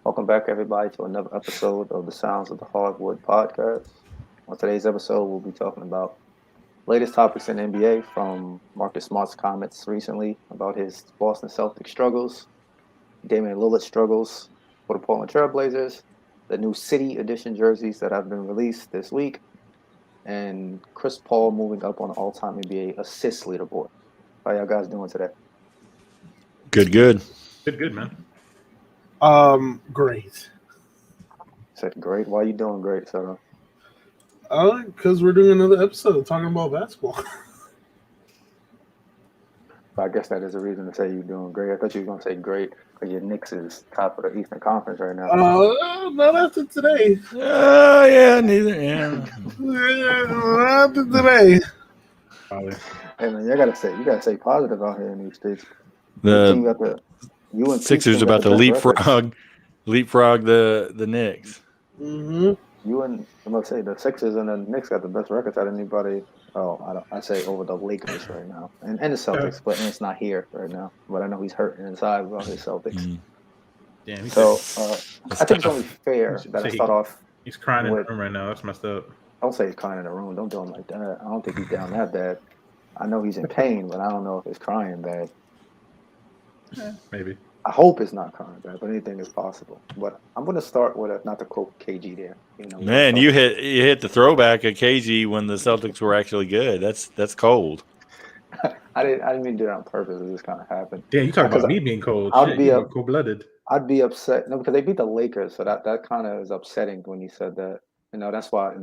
Welcome back, everybody, to another episode of the Sounds of the Hardwood podcast. On today's episode, we'll be talking about latest topics in the NBA from Marcus Smart's comments recently about his Boston Celtics struggles, Damian Lillard struggles for the Portland Trailblazers, the new City Edition jerseys that have been released this week, and Chris Paul moving up on the all-time NBA assist leaderboard. How y'all guys doing today? Good. Good, man. Great. Said great. Why are you doing great, Soto? Because we're doing another episode talking about basketball. I guess that is a reason to say you're doing great. I thought you were going to say great because your Knicks is top of the Eastern Conference right now. Not after today. Neither. Yeah. Not after today. Hey man, you gotta say positive out here in these states. The Sixers about to leapfrog the Knicks. Mm-hmm. I'm gonna say the Sixers and the Knicks got the best records out of anybody. Oh, I say over the Lakers right now and the Celtics, but it's not here right now. But I know he's hurting inside about his Celtics. Mm. Damn, So I think it's only fair that I start off. He's crying in the room right now. That's messed up. Don't say he's crying in the room. Don't do him like that. I don't think he's down that bad. I know he's in pain, but I don't know if he's crying bad. Maybe. I hope it's not crying bad, but anything is possible. But I'm going to start with not to quote KG there. Man, you hit the throwback of KG when the Celtics were actually good. That's cold. I didn't mean to do that on purpose. It just kind of happened. Yeah, you talking about me being cold? Cold-blooded. I'd be upset. No, because they beat the Lakers, so that kind of is upsetting when you said that. That's why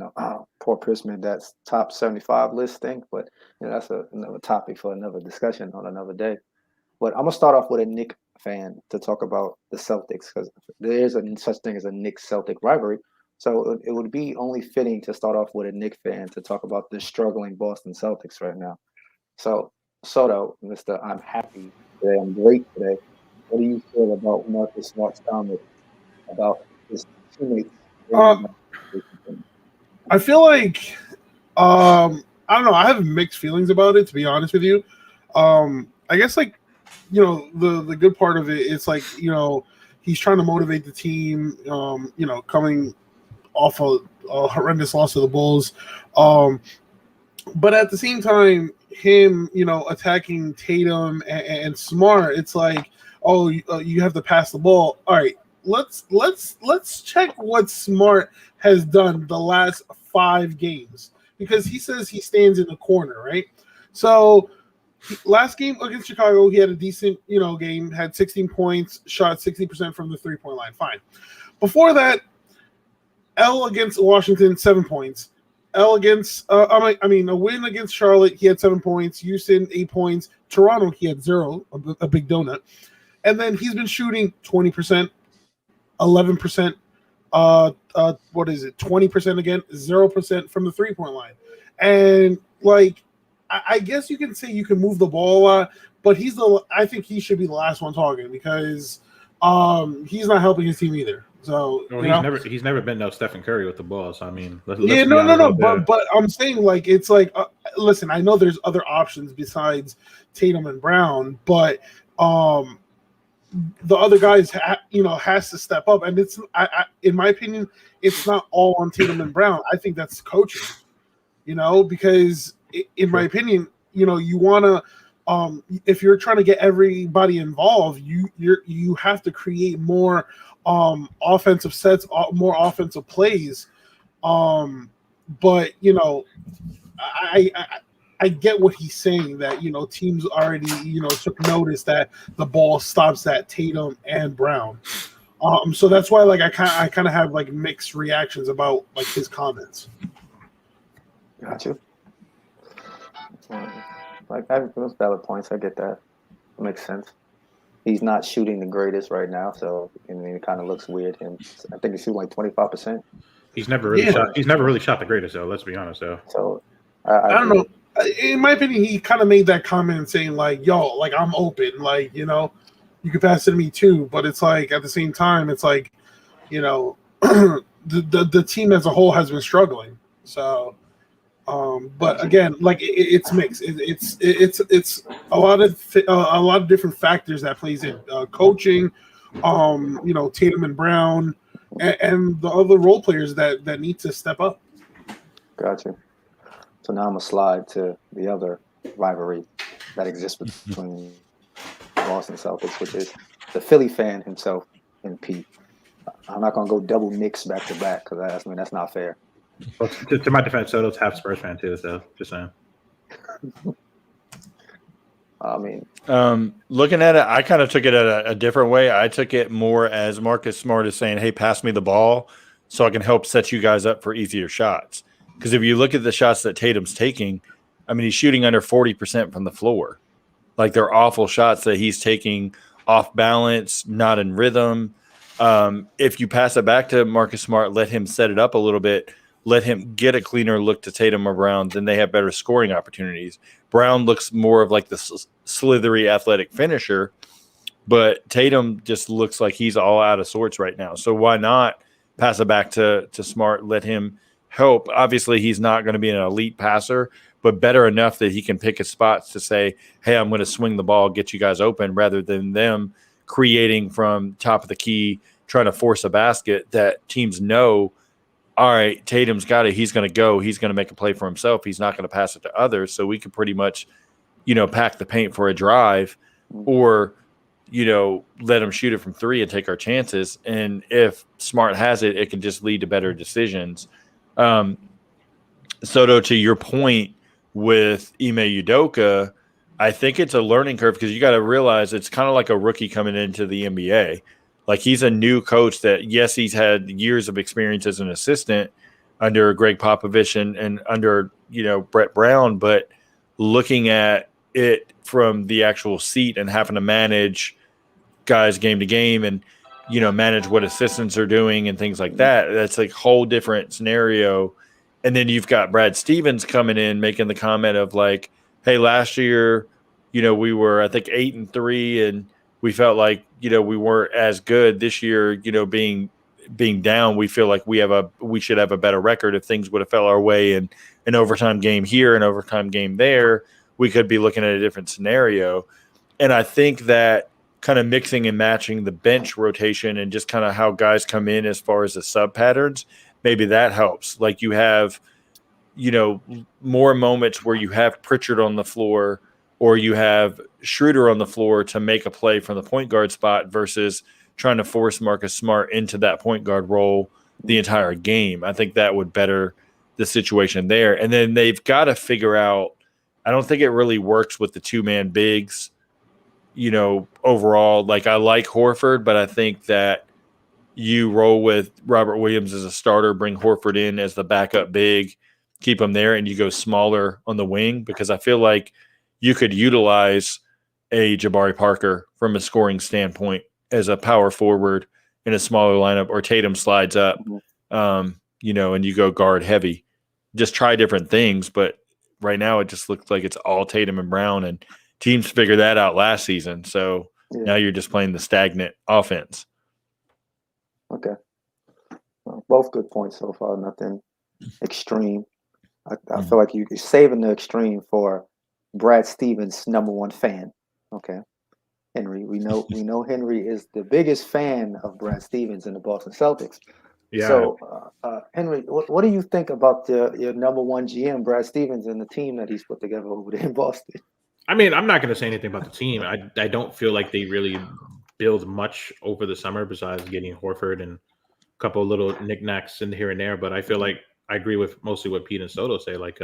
poor Pierce made that top 75 list thing. But that's another topic for another discussion on another day. But I'm gonna start off with a Knicks fan to talk about the Celtics because there is such thing as a Knicks-Celtic rivalry. So it would be only fitting to start off with a Knicks fan to talk about the struggling Boston Celtics right now. So Soto, Mr. I'm happy today. I'm great today. What do you feel about Marcus Smart's comment about his teammates? I feel like I don't know. I have mixed feelings about it, to be honest with you. I guess the good part of it is he's trying to motivate the team. Coming off a horrendous loss to the Bulls, but at the same time, him attacking Tatum and Smart, it's like, oh, you have to pass the ball. All right, let's check what Smart has done the last 5 games, because he says he stands in the corner, right? So last game against Chicago, he had a decent game, had 16 points, shot 60% from the 3-point line. Fine. Before that, L against Washington, 7 points. A win against Charlotte, he had 7 points. Houston, 8 points. Toronto, he had 0, a big donut. And then he's been shooting 20%, 11%, 20% again, 0% from the 3-point line. And I guess you can say you can move the ball a lot, but I think he should be the last one talking, because he's not helping his team either. So he's never been no Stephen Curry with the ball. So I mean, let's but I'm saying listen, I know there's other options besides Tatum and Brown, but the other guys has to step up, and it's in my opinion, it's not all on Tatum and Brown. I think that's coaching, because in my opinion, you want to if you're trying to get everybody involved, you have to create more offensive sets, more offensive plays. But I get what he's saying, that teams already took notice that the ball stops at Tatum and Brown. So that's why I kind of have mixed reactions about his comments. Gotcha. Those valid points. I get that. It makes sense. He's not shooting the greatest right now, so it kind of looks weird. And I think he's shooting 25%. He's never really shot. He's never really shot the greatest, though. Let's be honest, though. So I don't know. In my opinion, he kind of made that comment saying "Yo, I'm open. You could pass it to me too." But it's at the same time, it's the team as a whole has been struggling. So But again, like it's mixed. It's a lot of different factors that plays in coaching, Tatum and Brown, and the other role players that need to step up. Gotcha. So now I'm gonna slide to the other rivalry that exists between Boston Celtics, which is the Philly fan himself and Pete. I'm not gonna go double Knicks back to back because that's not fair. Well, to my defense, Soto's half Spurs fan too, so just saying. I mean, looking at it, I kind of took it a different way. I took it more as Marcus Smart is saying, hey, pass me the ball so I can help set you guys up for easier shots. Because if you look at the shots that Tatum's taking, I mean, he's shooting under 40% from the floor. Like, they're awful shots that he's taking off balance, not in rhythm. If you pass it back to Marcus Smart, let him set it up a little bit, let him get a cleaner look to Tatum or Brown, then they have better scoring opportunities. Brown looks more of like the slithery athletic finisher, but Tatum just looks like he's all out of sorts right now. So why not pass it back to Smart, let him help? Obviously, he's not going to be an elite passer, but better enough that he can pick his spots to say, hey, I'm going to swing the ball, get you guys open, rather than them creating from top of the key, trying to force a basket that teams know, all right, Tatum's got it. He's going to go. He's going to make a play for himself. He's not going to pass it to others. So we could pretty much, pack the paint for a drive, or, let him shoot it from three and take our chances. And if Smart has it, it can just lead to better decisions. Soto, to your point with Ime Udoka, I think it's a learning curve because you got to realize it's kind of like a rookie coming into the NBA. Like, he's a new coach that, yes, he's had years of experience as an assistant under Greg Popovich and under, Brett Brown, but looking at it from the actual seat and having to manage guys game to game and, manage what assistants are doing and things like that, that's like a whole different scenario. And then you've got Brad Stevens coming in, making the comment of like, hey, last year, we were, I think, 8-3, and we felt like, we weren't as good this year, being down. We feel like we should have a better record. If things would have fell our way in an overtime game here, an overtime game there, we could be looking at a different scenario. And I think that kind of mixing and matching the bench rotation and just kind of how guys come in as far as the sub patterns, maybe that helps. Like, you have, more moments where you have Pritchard on the floor or you have Schroeder on the floor to make a play from the point guard spot versus trying to force Marcus Smart into that point guard role the entire game. I think that would better the situation there. And then they've got to figure out, I don't think it really works with the two-man bigs, overall. Like, I like Horford, but I think that you roll with Robert Williams as a starter, bring Horford in as the backup big, keep him there, and you go smaller on the wing, because I feel like you could utilize a Jabari Parker from a scoring standpoint as a power forward in a smaller lineup, or Tatum slides up, and you go guard heavy. Just try different things, but right now it just looks like it's all Tatum and Brown, and teams figured that out last season. So now you're just playing the stagnant offense. Okay. Well, both good points so far. Nothing extreme. I feel like you're saving the extreme for Brad Stevens' #1 fan. Okay. Henry. We know Henry is the biggest fan of Brad Stevens and the Boston Celtics. Yeah. So, Henry, what do you think about your #1 GM, Brad Stevens, and the team that he's put together over there in Boston? I mean, I'm not going to say anything about the team. I don't feel like they really build much over the summer besides getting Horford and a couple of little knickknacks in here and there. But I feel like I agree with mostly what Pete and Soto say. Like,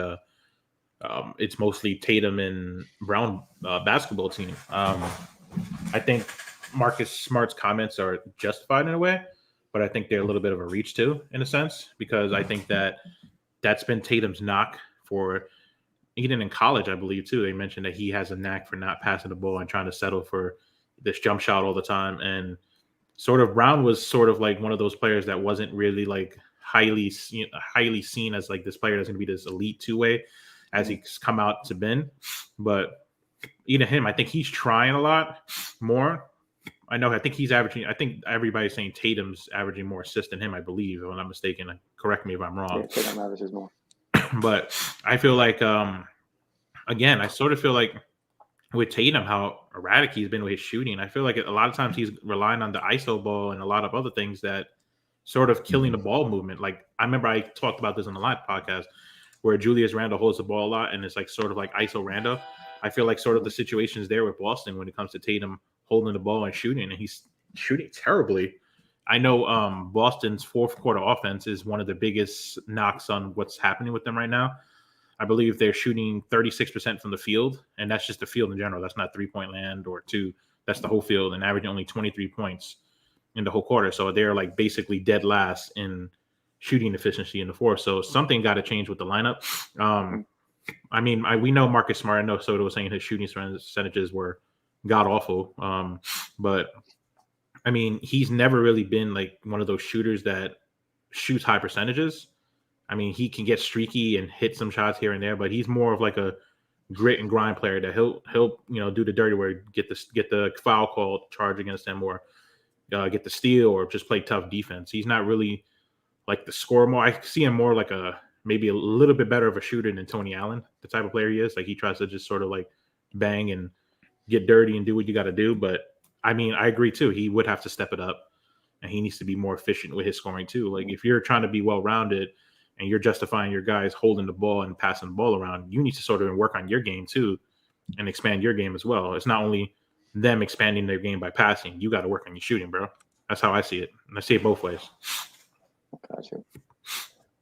it's mostly Tatum and Brown basketball team. I think Marcus Smart's comments are justified in a way, but I think they're a little bit of a reach too, in a sense, because I think that's been Tatum's knock for even in college, I believe too. They mentioned that he has a knack for not passing the ball and trying to settle for this jump shot all the time. And sort of Brown was sort of like one of those players that wasn't really like highly seen as like this player that's going to be this elite two-way as he's come out to been. But even him, I think he's trying a lot more. I think he's averaging. I think everybody's saying Tatum's averaging more assists than him, I believe, if I'm not mistaken. Correct me if I'm wrong. Yeah, Tatum averages more. But I feel like, again, I sort of feel like with Tatum, how erratic he's been with his shooting. I feel like a lot of times he's relying on the ISO ball and a lot of other things that sort of killing the ball movement. Like I remember I talked about this on the live podcast where Julius Randle holds the ball a lot and it's like sort of like ISO Randle. I feel like sort of the situation is there with Boston when it comes to Tatum holding the ball and shooting, and he's shooting terribly. I know Boston's fourth quarter offense is one of the biggest knocks on what's happening with them right now. I believe they're shooting 36% from the field, and that's just the field in general. That's not 3-point land or two. That's the whole field, and averaging only 23 points in the whole quarter. So they're like basically dead last in shooting efficiency in the fourth. So something got to change with the lineup. I mean, we know Marcus Smart. I know Soto was saying his shooting percentages were god awful. But I mean, he's never really been like one of those shooters that shoots high percentages. I mean, he can get streaky and hit some shots here and there, but he's more of like a grit and grind player that he'll do the dirty work, get the foul call, charge against them, or get the steal, or just play tough defense. He's not really like the scorer. More, I see him more like maybe a little bit better of a shooter than Tony Allen, the type of player he is. Like he tries to just sort of like bang and get dirty and do what you got to do. But I mean, I agree too. He would have to step it up, and he needs to be more efficient with his scoring too. Like if you're trying to be well rounded and you're justifying your guys holding the ball and passing the ball around, you need to sort of work on your game too and expand your game as well. It's not only them expanding their game by passing. You got to work on your shooting, bro. That's how I see it. And I see it both ways. Gotcha.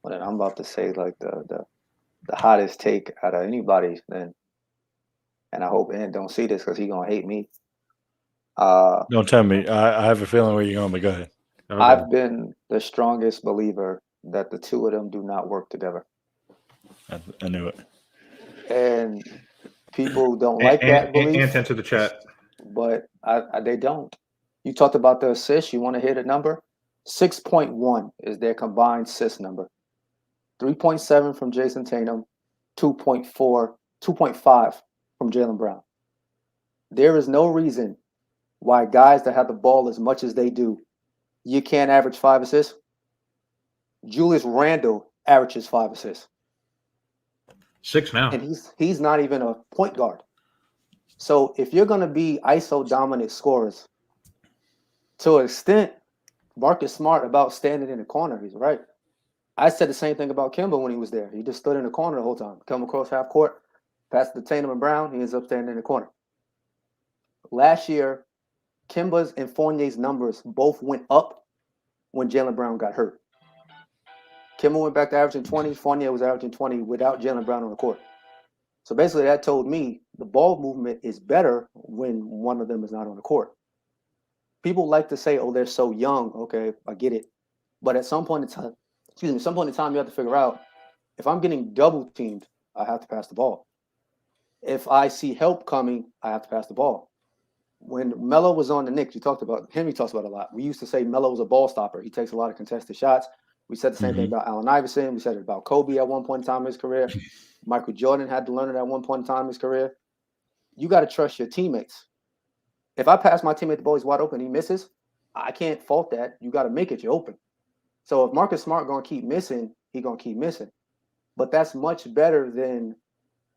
Well, then I'm about to say like the hottest take out of anybody then, and I hope Ant don't see this because he's going to hate me. Don't tell me. I have a feeling where you're going, but go ahead. Okay. I've been the strongest believer that the two of them do not work together. I knew it. And people don't like that belief. And to the chat. But they don't. You talked about the assists. You want to hit a number? 6.1 is their combined assist number. 3.7 from Jason Tatum, 2.5 from Jaylen Brown. There is no reason why guys that have the ball as much as they do, you can't average 5 assists. Julius Randle averages 5 assists. 6 now. And he's not even a point guard. So if you're going to be ISO dominant scorers, to an extent, Marcus Smart about standing in the corner. He's right. I said the same thing about Kemba when he was there. He just stood in the corner the whole time. Come across half court, pass to Tatum and Brown. He ends up standing in the corner. Last year, Kemba's and Fournier's numbers both went up when Jaylen Brown got hurt. Kemba went back to averaging 20. Fournier was averaging 20 without Jaylen Brown on the court. So basically that told me the ball movement is better when one of them is not on the court. People like to say, oh, they're so young. Okay, I get it. But at some point in time, you have to figure out if I'm getting double teamed, I have to pass the ball. If I see help coming, I have to pass the ball. When Melo was on the Knicks, Henry talks about it a lot. We used to say Melo was a ball stopper. He takes a lot of contested shots. We said the same thing about Allen Iverson. We said it about Kobe at one point in time in his career. Michael Jordan had to learn it at one point in time in his career. You got to trust your teammates. If I pass my teammate the ball, he's wide open, he misses, I can't fault that. You got to make it, you're open. So if Marcus Smart going to keep missing, he's going to keep missing. But that's much better than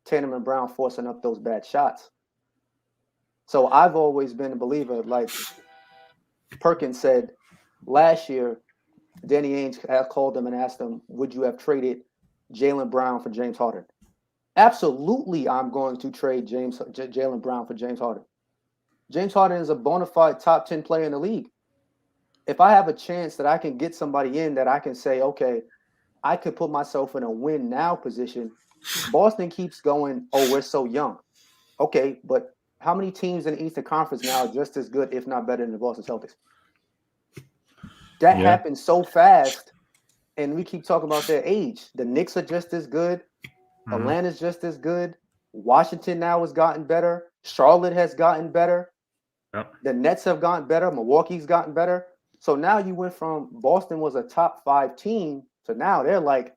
Tatum and Brown forcing up those bad shots. So I've always been a believer, like Perkins said last year, Danny Ainge called him and asked him, would you have traded Jaylen Brown for James Harden? Absolutely, I'm going to trade Jaylen Brown for James Harden. James Harden is a bona fide top 10 player in the league. If I have a chance that I can get somebody in that I can say, okay, I could put myself in a win now position. Boston keeps going, oh, we're so young. Okay, but how many teams in the Eastern Conference now are just as good, if not better, than the Boston Celtics? That happened so fast, and we keep talking about their age. The Knicks are just as good. Atlanta's just as good. Washington now has gotten better. Charlotte has gotten better. Yep. The Nets have gotten better. Milwaukee's gotten better. So now you went from Boston was a top 5 team to now they're like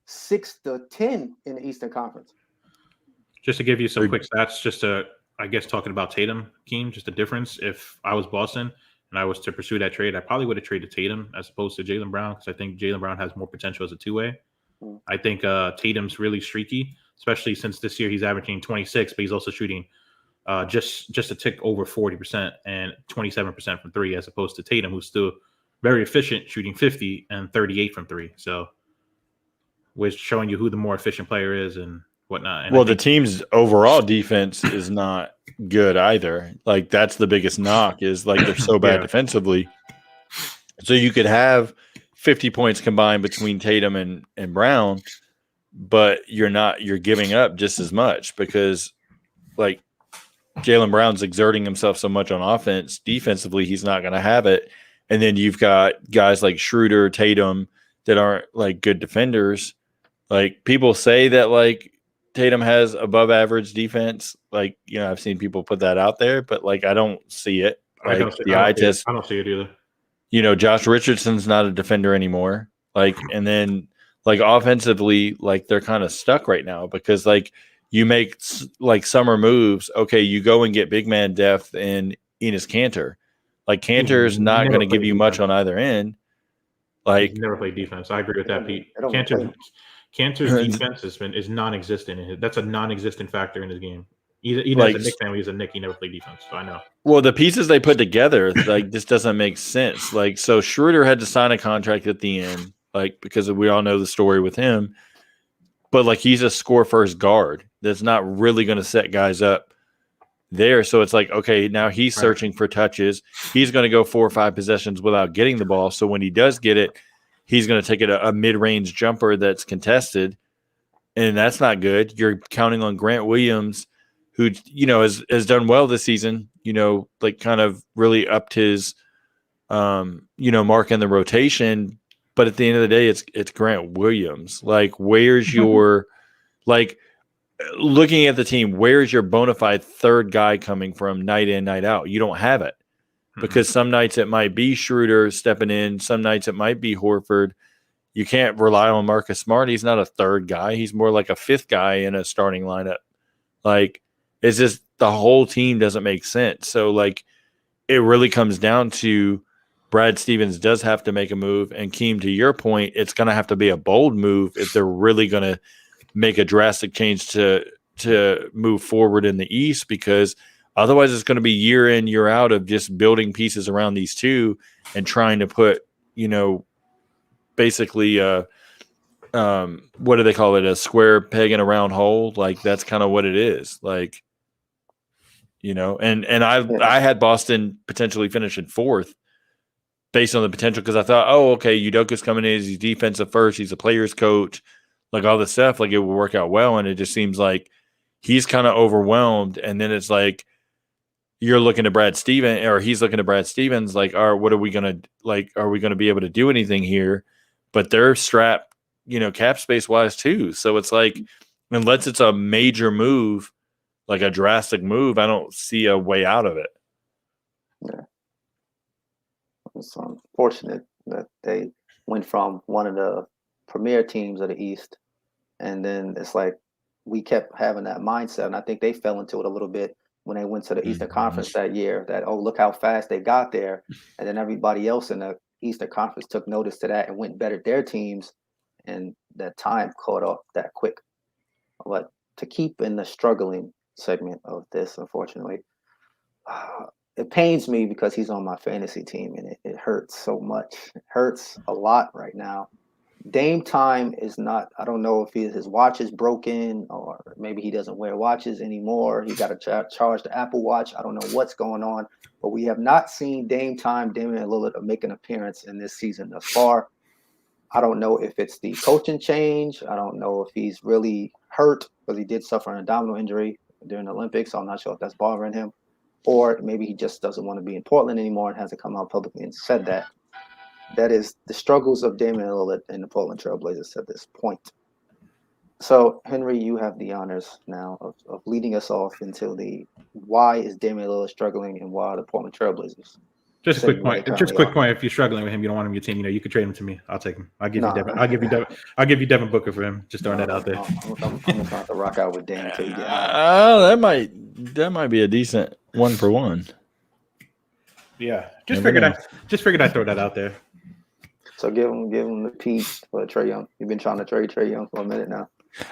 6 to 10 in the Eastern Conference. Just to give you some quick stats, just to, I guess, talking about Tatum, Keem, just the difference. If I was Boston and I was to pursue that trade, I probably would have traded Tatum as opposed to Jaylen Brown because I think Jaylen Brown has more potential as a two-way. I think Tatum's really streaky, especially since this year he's averaging 26, but he's also shooting just a tick over 40% and 27% from three, as opposed to Tatum, who's still very efficient, shooting 50 and 38 from three. So we're showing you who the more efficient player is and whatnot. And well, the team's overall defense is not good either. Like that's the biggest knock is like they're so bad defensively. So you could have 50 points combined between Tatum and Brown, but you're giving up just as much because like Jaylen Brown's exerting himself so much on offense. Defensively, he's not going to have it. And then you've got guys like Schroeder, Tatum that aren't like good defenders. Like people say that like Tatum has above average defense. Like, you know, I've seen people put that out there, but like I don't see it. Like the eye test. I don't see it either. You know, Josh Richardson's not a defender anymore. Like, and then like offensively, like they're kind of stuck right now because like you make like summer moves. Okay, you go and get big man depth in Enes Kanter. Like Kanter's not going to give you much on either end. Like he's never played defense. I agree with that, Pete. Kanter's defense is non-existent. That's a non-existent factor in his game. He like, has a Nick family. He's a Nick. He never played defense, so I know. Well, the pieces they put together, like this doesn't make sense. Like, so Schroeder had to sign a contract at the end, like because we all know the story with him. But like he's a score first guard that's not really going to set guys up there. So it's like, okay, now he's searching for touches. He's going to go 4 or 5 possessions without getting the ball. So when he does get it, he's going to take it a mid-range jumper that's contested, and that's not good. You're counting on Grant Williams, who, you know, has done well this season, you know, like kind of really upped his, you know, mark in the rotation. But at the end of the day, it's Grant Williams. Like, where's your, like, looking at the team, where's your bona fide third guy coming from night in, night out? You don't have it. Because some nights it might be Schroeder stepping in. Some nights it might be Horford. You can't rely on Marcus Smart. He's not a third guy. He's more like a fifth guy in a starting lineup. Like, it's just the whole team doesn't make sense. So, like, it really comes down to Brad Stevens does have to make a move. And, Keem, to your point, it's going to have to be a bold move if they're really going to make a drastic change to move forward in the East, because otherwise it's going to be year in, year out of just building pieces around these two and trying to put, you know, basically what do they call it? A square peg in a round hole. Like that's kind of what it is. Like, you know, and I had Boston potentially finishing 4th based on the potential because I thought, oh, okay, Udoka's coming in, he's defensive first, he's a player's coach, like all this stuff, like it will work out well. And it just seems like he's kind of overwhelmed. And then it's like you're looking to Brad Stevens, or he's looking to Brad Stevens, like, all right, what are we gonna like? Are we gonna be able to do anything here? But they're strapped, you know, cap space wise too. So it's like, unless it's a major move, like a drastic move, I don't see a way out of it. Yeah. It's unfortunate that they went from one of the premier teams of the East, and then it's like we kept having that mindset, and I think they fell into it a little bit when they went to the Eastern Conference that year, that, oh, look how fast they got there. And then everybody else in the Eastern Conference took notice to that and went bettered their teams, and that time caught up that quick. But to keep in the struggling segment of this, unfortunately, it pains me because he's on my fantasy team, and it hurts so much. It hurts a lot right now. Dame time is not, I don't know if his watch is broken, or maybe he doesn't wear watches anymore. He got to charge the Apple Watch. I don't know what's going on, but we have not seen Damian Lillard make an appearance in this season thus far. I don't know if it's the coaching change. I don't know if he's really hurt because he did suffer an abdominal injury during the Olympics. So I'm not sure if that's bothering him, or maybe he just doesn't want to be in Portland anymore and hasn't come out publicly and said that. That is the struggles of Damian Lillard and the Portland Trailblazers at this point. So, Henry, you have the honors now of leading us off into the why is Damian Lillard struggling and why are the Portland Trailblazers? Just a quick point. Just a quick point. If you're struggling with him, you don't want him on your team. You know, you could trade him to me. I'll take him. I'll give you Devin. I'll give you Devin Booker for him. Just throwing that out there. I'm going to have to rock out with Dame until you get out. Oh, that might be a decent 1-for-1. Yeah, just figured I'd throw that out there. So give him the piece for Trae Young. You've been trying to trade Trae Young for a minute now.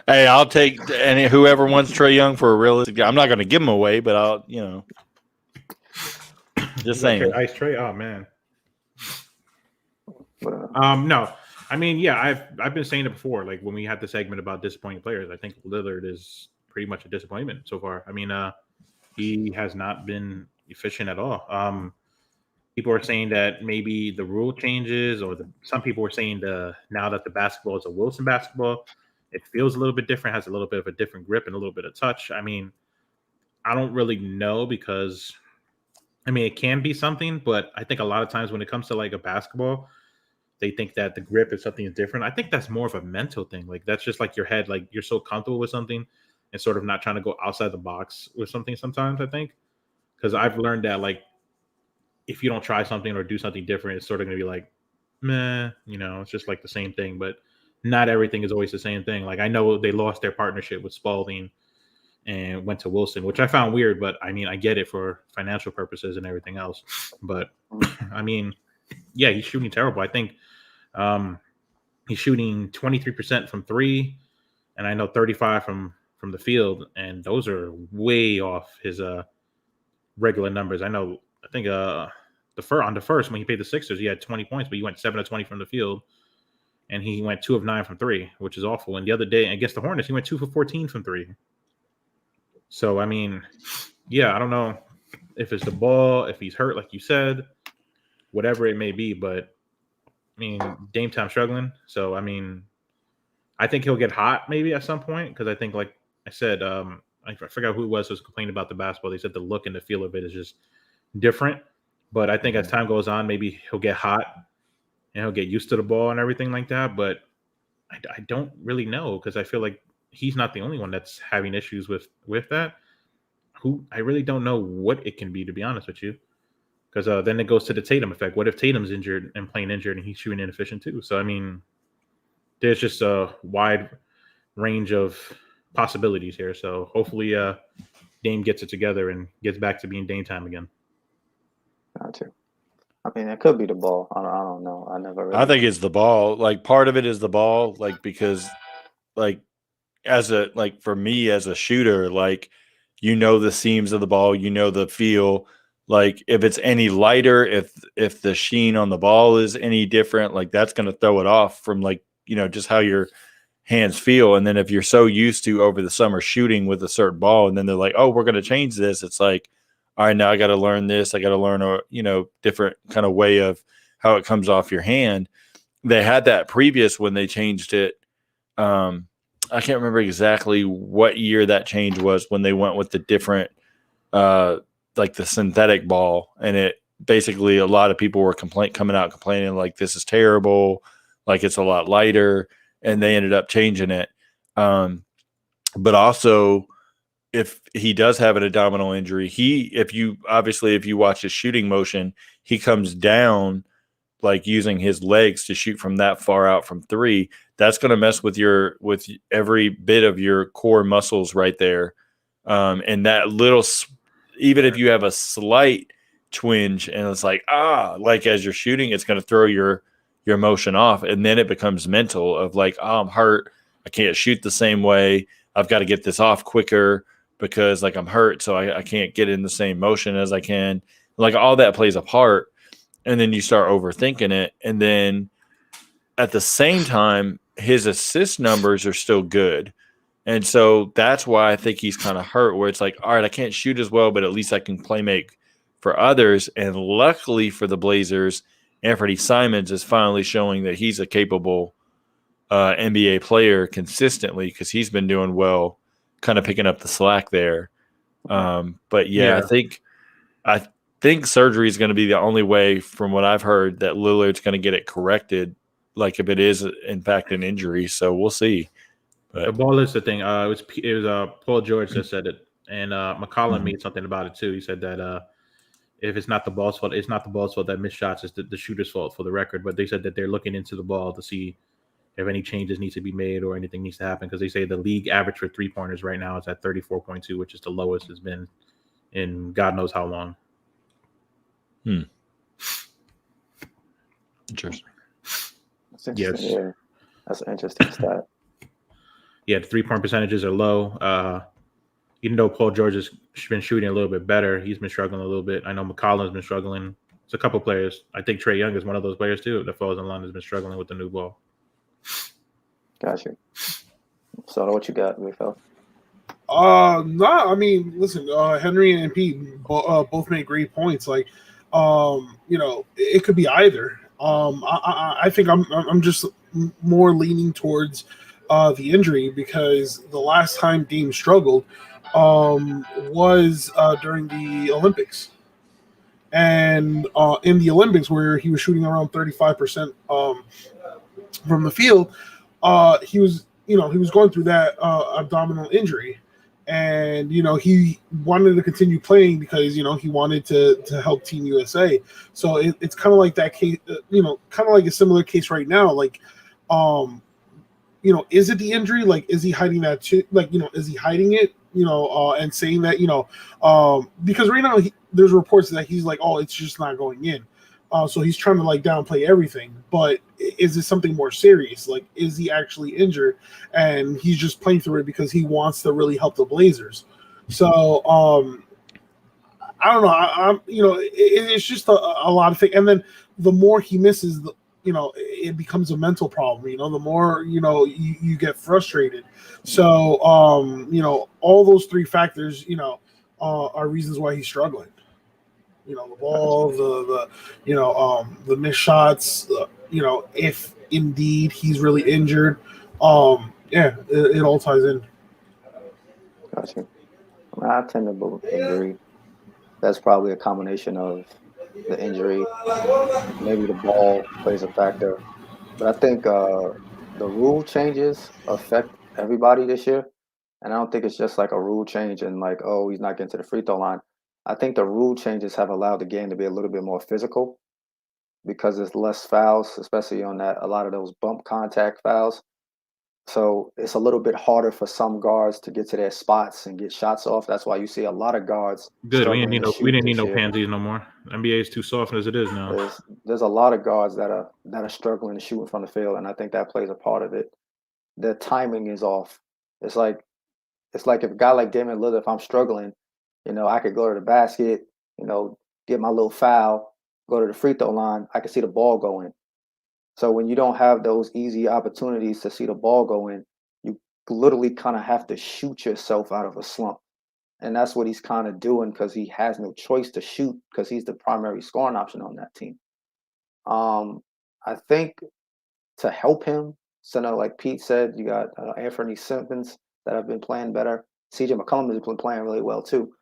Hey, I'll take any whoever wants Trey Young for a realistic guy. I'm not going to give him away, but I'll, just saying. Ice Trey. Oh man. But, No. I mean, yeah, I've been saying it before. Like when we had the segment about disappointing players, I think Lillard is pretty much a disappointment so far. I mean, he has not been efficient at all. People are saying that maybe the rule changes, or some people were saying now that the basketball is a Wilson basketball, it feels a little bit different, has a little bit of a different grip and a little bit of touch. I mean, I don't really know because, I mean, it can be something, but I think a lot of times when it comes to like a basketball, they think that the grip is something different. I think that's more of a mental thing. Like that's just like your head, like you're so comfortable with something and sort of not trying to go outside the box with something sometimes, I think. Because I've learned that like if you don't try something or do something different, it's sort of going to be like, meh, it's just like the same thing. But not everything is always the same thing. Like I know they lost their partnership with Spalding and went to Wilson, which I found weird, but I mean, I get it for financial purposes and everything else. But I mean, yeah, he's shooting terrible. I think he's shooting 23% from three, and I know 35 from the field, and those are way off his regular numbers. I think on the first when he played the Sixers, he had 20 points, but he went 7 of 20 from the field, and he went 2 of 9 from three, which is awful. And the other day against the Hornets, he went 2 for 14 from three. So I mean, yeah, I don't know if it's the ball, if he's hurt, like you said, whatever it may be, but I mean, Dame Time struggling. So I mean, I think he'll get hot maybe at some point because I think, like I said, I forgot who it was complaining about the basketball. They said the look and the feel of it is just different. But I think as time goes on, maybe he'll get hot and he'll get used to the ball and everything like that. But I don't really know because I feel like he's not the only one that's having issues with that. I really don't know what it can be, to be honest with you. Because then it goes to the Tatum effect. What if Tatum's injured and playing injured and he's shooting inefficient too? So, I mean, there's just a wide range of possibilities here. So hopefully Dame gets it together and gets back to being Dame Time again. not too. I mean, it could be the ball. I don't know. I never really. I think it's the ball. Like part of it is the ball, like because like for me as a shooter, like the seams of the ball, the feel. Like if it's any lighter, if the sheen on the ball is any different, like that's going to throw it off from like, just how your hands feel. And then if you're so used to over the summer shooting with a certain ball, and then they're like, oh, we're going to change this. It's like, all right, now I got to learn this. I got to learn a, different kind of way of how it comes off your hand. They had that previous when they changed it. I can't remember exactly what year that change was when they went with the different, like the synthetic ball, and it basically a lot of people were coming out complaining like this is terrible, like it's a lot lighter, and they ended up changing it. But also, if he does have an abdominal injury, if you watch his shooting motion, he comes down like using his legs to shoot from that far out from three. That's going to mess with every bit of your core muscles right there, and that little. Even if you have a slight twinge and it's like, like as you're shooting, it's going to throw your motion off. And then it becomes mental of like, I'm hurt. I can't shoot the same way. I've got to get this off quicker because like I'm hurt. So I can't get in the same motion as I can. Like all that plays a part. And then you start overthinking it. And then at the same time, his assist numbers are still good. And so that's why I think he's kind of hurt, where it's like, all right, I can't shoot as well, but at least I can play make for others. And luckily for the Blazers, Anthony Simons is finally showing that he's a capable NBA player consistently because he's been doing well, kind of picking up the slack there. But yeah, I think surgery is going to be the only way, from what I've heard, that Lillard's going to get it corrected, like if it is in fact an injury. So we'll see. But the ball is the thing. It was Paul George that said it, and McCollum made something about it too. He said that if it's not the ball's fault, it's not the ball's fault that missed shots. It's the shooter's fault, for the record. But they said that they're looking into the ball to see if any changes need to be made or anything needs to happen, because they say the league average for 3-pointers right now is at 34.2, which is the lowest it's been in God knows how long. Interesting. Yes. Yeah, that's an interesting stat. Yeah, the 3-point percentages are low. Even though Paul George has been shooting a little bit better, he's been struggling a little bit. I know McCollum's been struggling. It's a couple players. I think Trae Young is one of those players too that falls in line has been struggling with the new ball. Gotcha. So what you got, Rafael? No, I mean, listen, Henry and Pete both made great points. Like, it could be either. I think I'm just more leaning towards the injury because the last time Dame struggled was during the Olympics, and in the Olympics where he was shooting around 35% from the field, he was going through that abdominal injury. And he wanted to continue playing because he wanted to help Team USA. So it's kind of like that case, kind of like a similar case right now. Like, is it the injury? Like, is he hiding that too? Like, is he hiding it? And saying that because right now there's reports that he's like, oh, it's just not going in. So he's trying to like downplay everything, but is it something more serious? Like, is he actually injured and he's just playing through it because he wants to really help the Blazers? So I don't know. It's just a lot of things. And then the more he misses, it becomes a mental problem. The more you get frustrated. So all those three factors are reasons why he's struggling. The ball, the missed shots, if indeed he's really injured, it all ties in. Gotcha. I tend to agree. That's probably a combination of the injury, maybe the ball plays a factor, but I think the rule changes affect everybody this year, and I don't think it's just like a rule change and like, oh, he's not getting to the free throw line. I think the rule changes have allowed the game to be a little bit more physical because there's less fouls, especially on a lot of those bump contact fouls. So it's a little bit harder for some guards to get to their spots and get shots off. That's why you see a lot of guards. Good. We didn't need no year. pansies no more. NBA is too soft as it is now. There's a lot of guards that are struggling to shoot from the field, and I think that plays a part of it. The timing is off. It's like if a guy like Damian Lillard, if I'm struggling, I could go to the basket, get my little foul, go to the free throw line. I can see the ball going. So when you don't have those easy opportunities to see the ball go in, you literally kind of have to shoot yourself out of a slump. And that's what he's kind of doing because he has no choice to shoot because he's the primary scoring option on that team. I think to help him, so like Pete said, you got Anthony Simons that have been playing better. CJ McCollum has been playing really well too.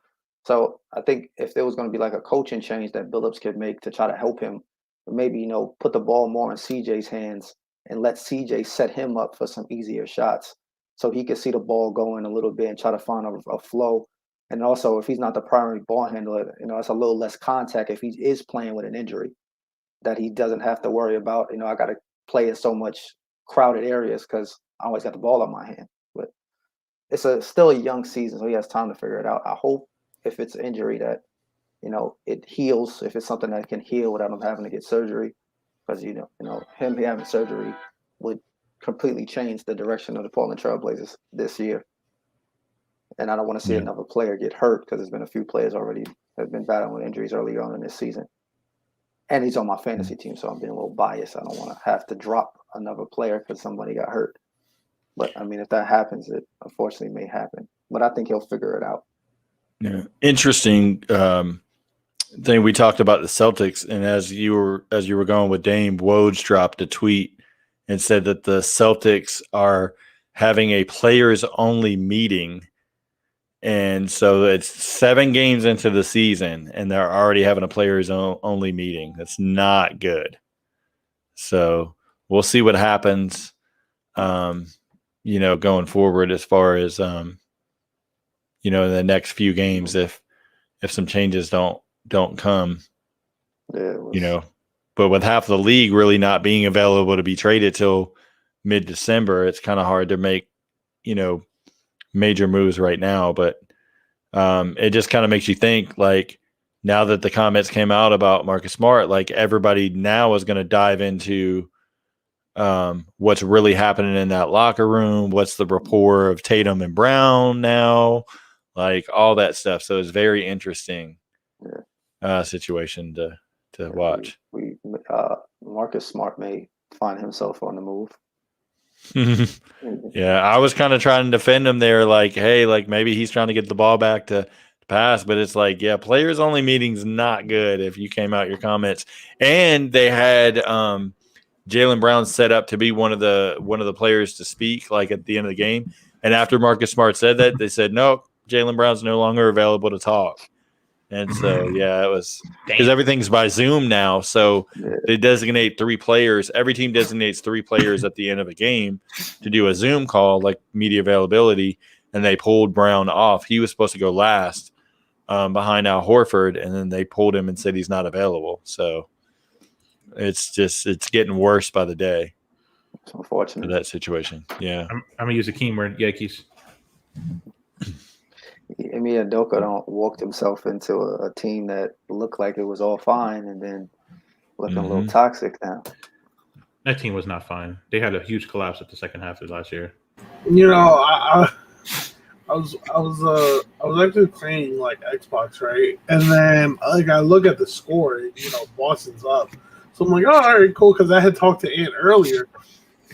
So I think if there was going to be like a coaching change that Billups could make to try to help him, maybe, put the ball more in CJ's hands and let CJ set him up for some easier shots so he could see the ball going a little bit and try to find a flow. And also, if he's not the primary ball handler, it's a little less contact if he is playing with an injury that he doesn't have to worry about. I got to play in so much crowded areas because I always got the ball in my hand. But it's still a young season, so he has time to figure it out. I hope if it's an injury that it heals, if it's something that can heal without him having to get surgery, because him having surgery would completely change the direction of the Portland Trailblazers this year. And I don't want to see another player get hurt because there's been a few players already that have been battling with injuries early on in this season. And he's on my fantasy team, so I'm being a little biased. I don't want to have to drop another player because somebody got hurt. But I mean, if that happens, it unfortunately may happen. But I think he'll figure it out. Yeah, interesting thing. We talked about the Celtics, and as you were going with Dame, Woj dropped a tweet and said that the Celtics are having a players only meeting, and so it's 7 games into the season, and they're already having a players only meeting. That's not good. So we'll see what happens, going forward as far as in the next few games if some changes don't come, but with half the league really not being available to be traded till mid-December, it's kind of hard to make, major moves right now. But it just kind of makes you think, like, now that the comments came out about Marcus Smart, like everybody now is going to dive into what's really happening in that locker room, what's the rapport of Tatum and Brown now, like all that stuff. So it's very interesting situation to watch. Marcus Smart may find himself on the move. Yeah, I was kind of trying to defend him there, like, hey, like maybe he's trying to get the ball back to pass, but it's like, yeah, players only meetings not good if you came out your comments. And they had Jaylen Brown set up to be one of the players to speak like at the end of the game. And after Marcus Smart said that, they said, no, Jaylen Brown's no longer available to talk. And so, yeah, it was because everything's by Zoom now. So they designate 3 players. Every team designates 3 players at the end of a game to do a Zoom call, like media availability. And they pulled Brown off. He was supposed to go last behind Al Horford. And then they pulled him and said he's not available. So it's getting worse by the day. It's unfortunate. For that situation. Yeah. I'm going to use a keyword, Yankees. Ime Udoka don't walked himself into a team that looked like it was all fine and then looking a little toxic now. That team was not fine. They had a huge collapse at the second half of last year. You know, I was actually playing like Xbox, right? And then like I look at the score, you know, Boston's up. So I'm like, oh, all right, cool, because I had talked to Ant earlier.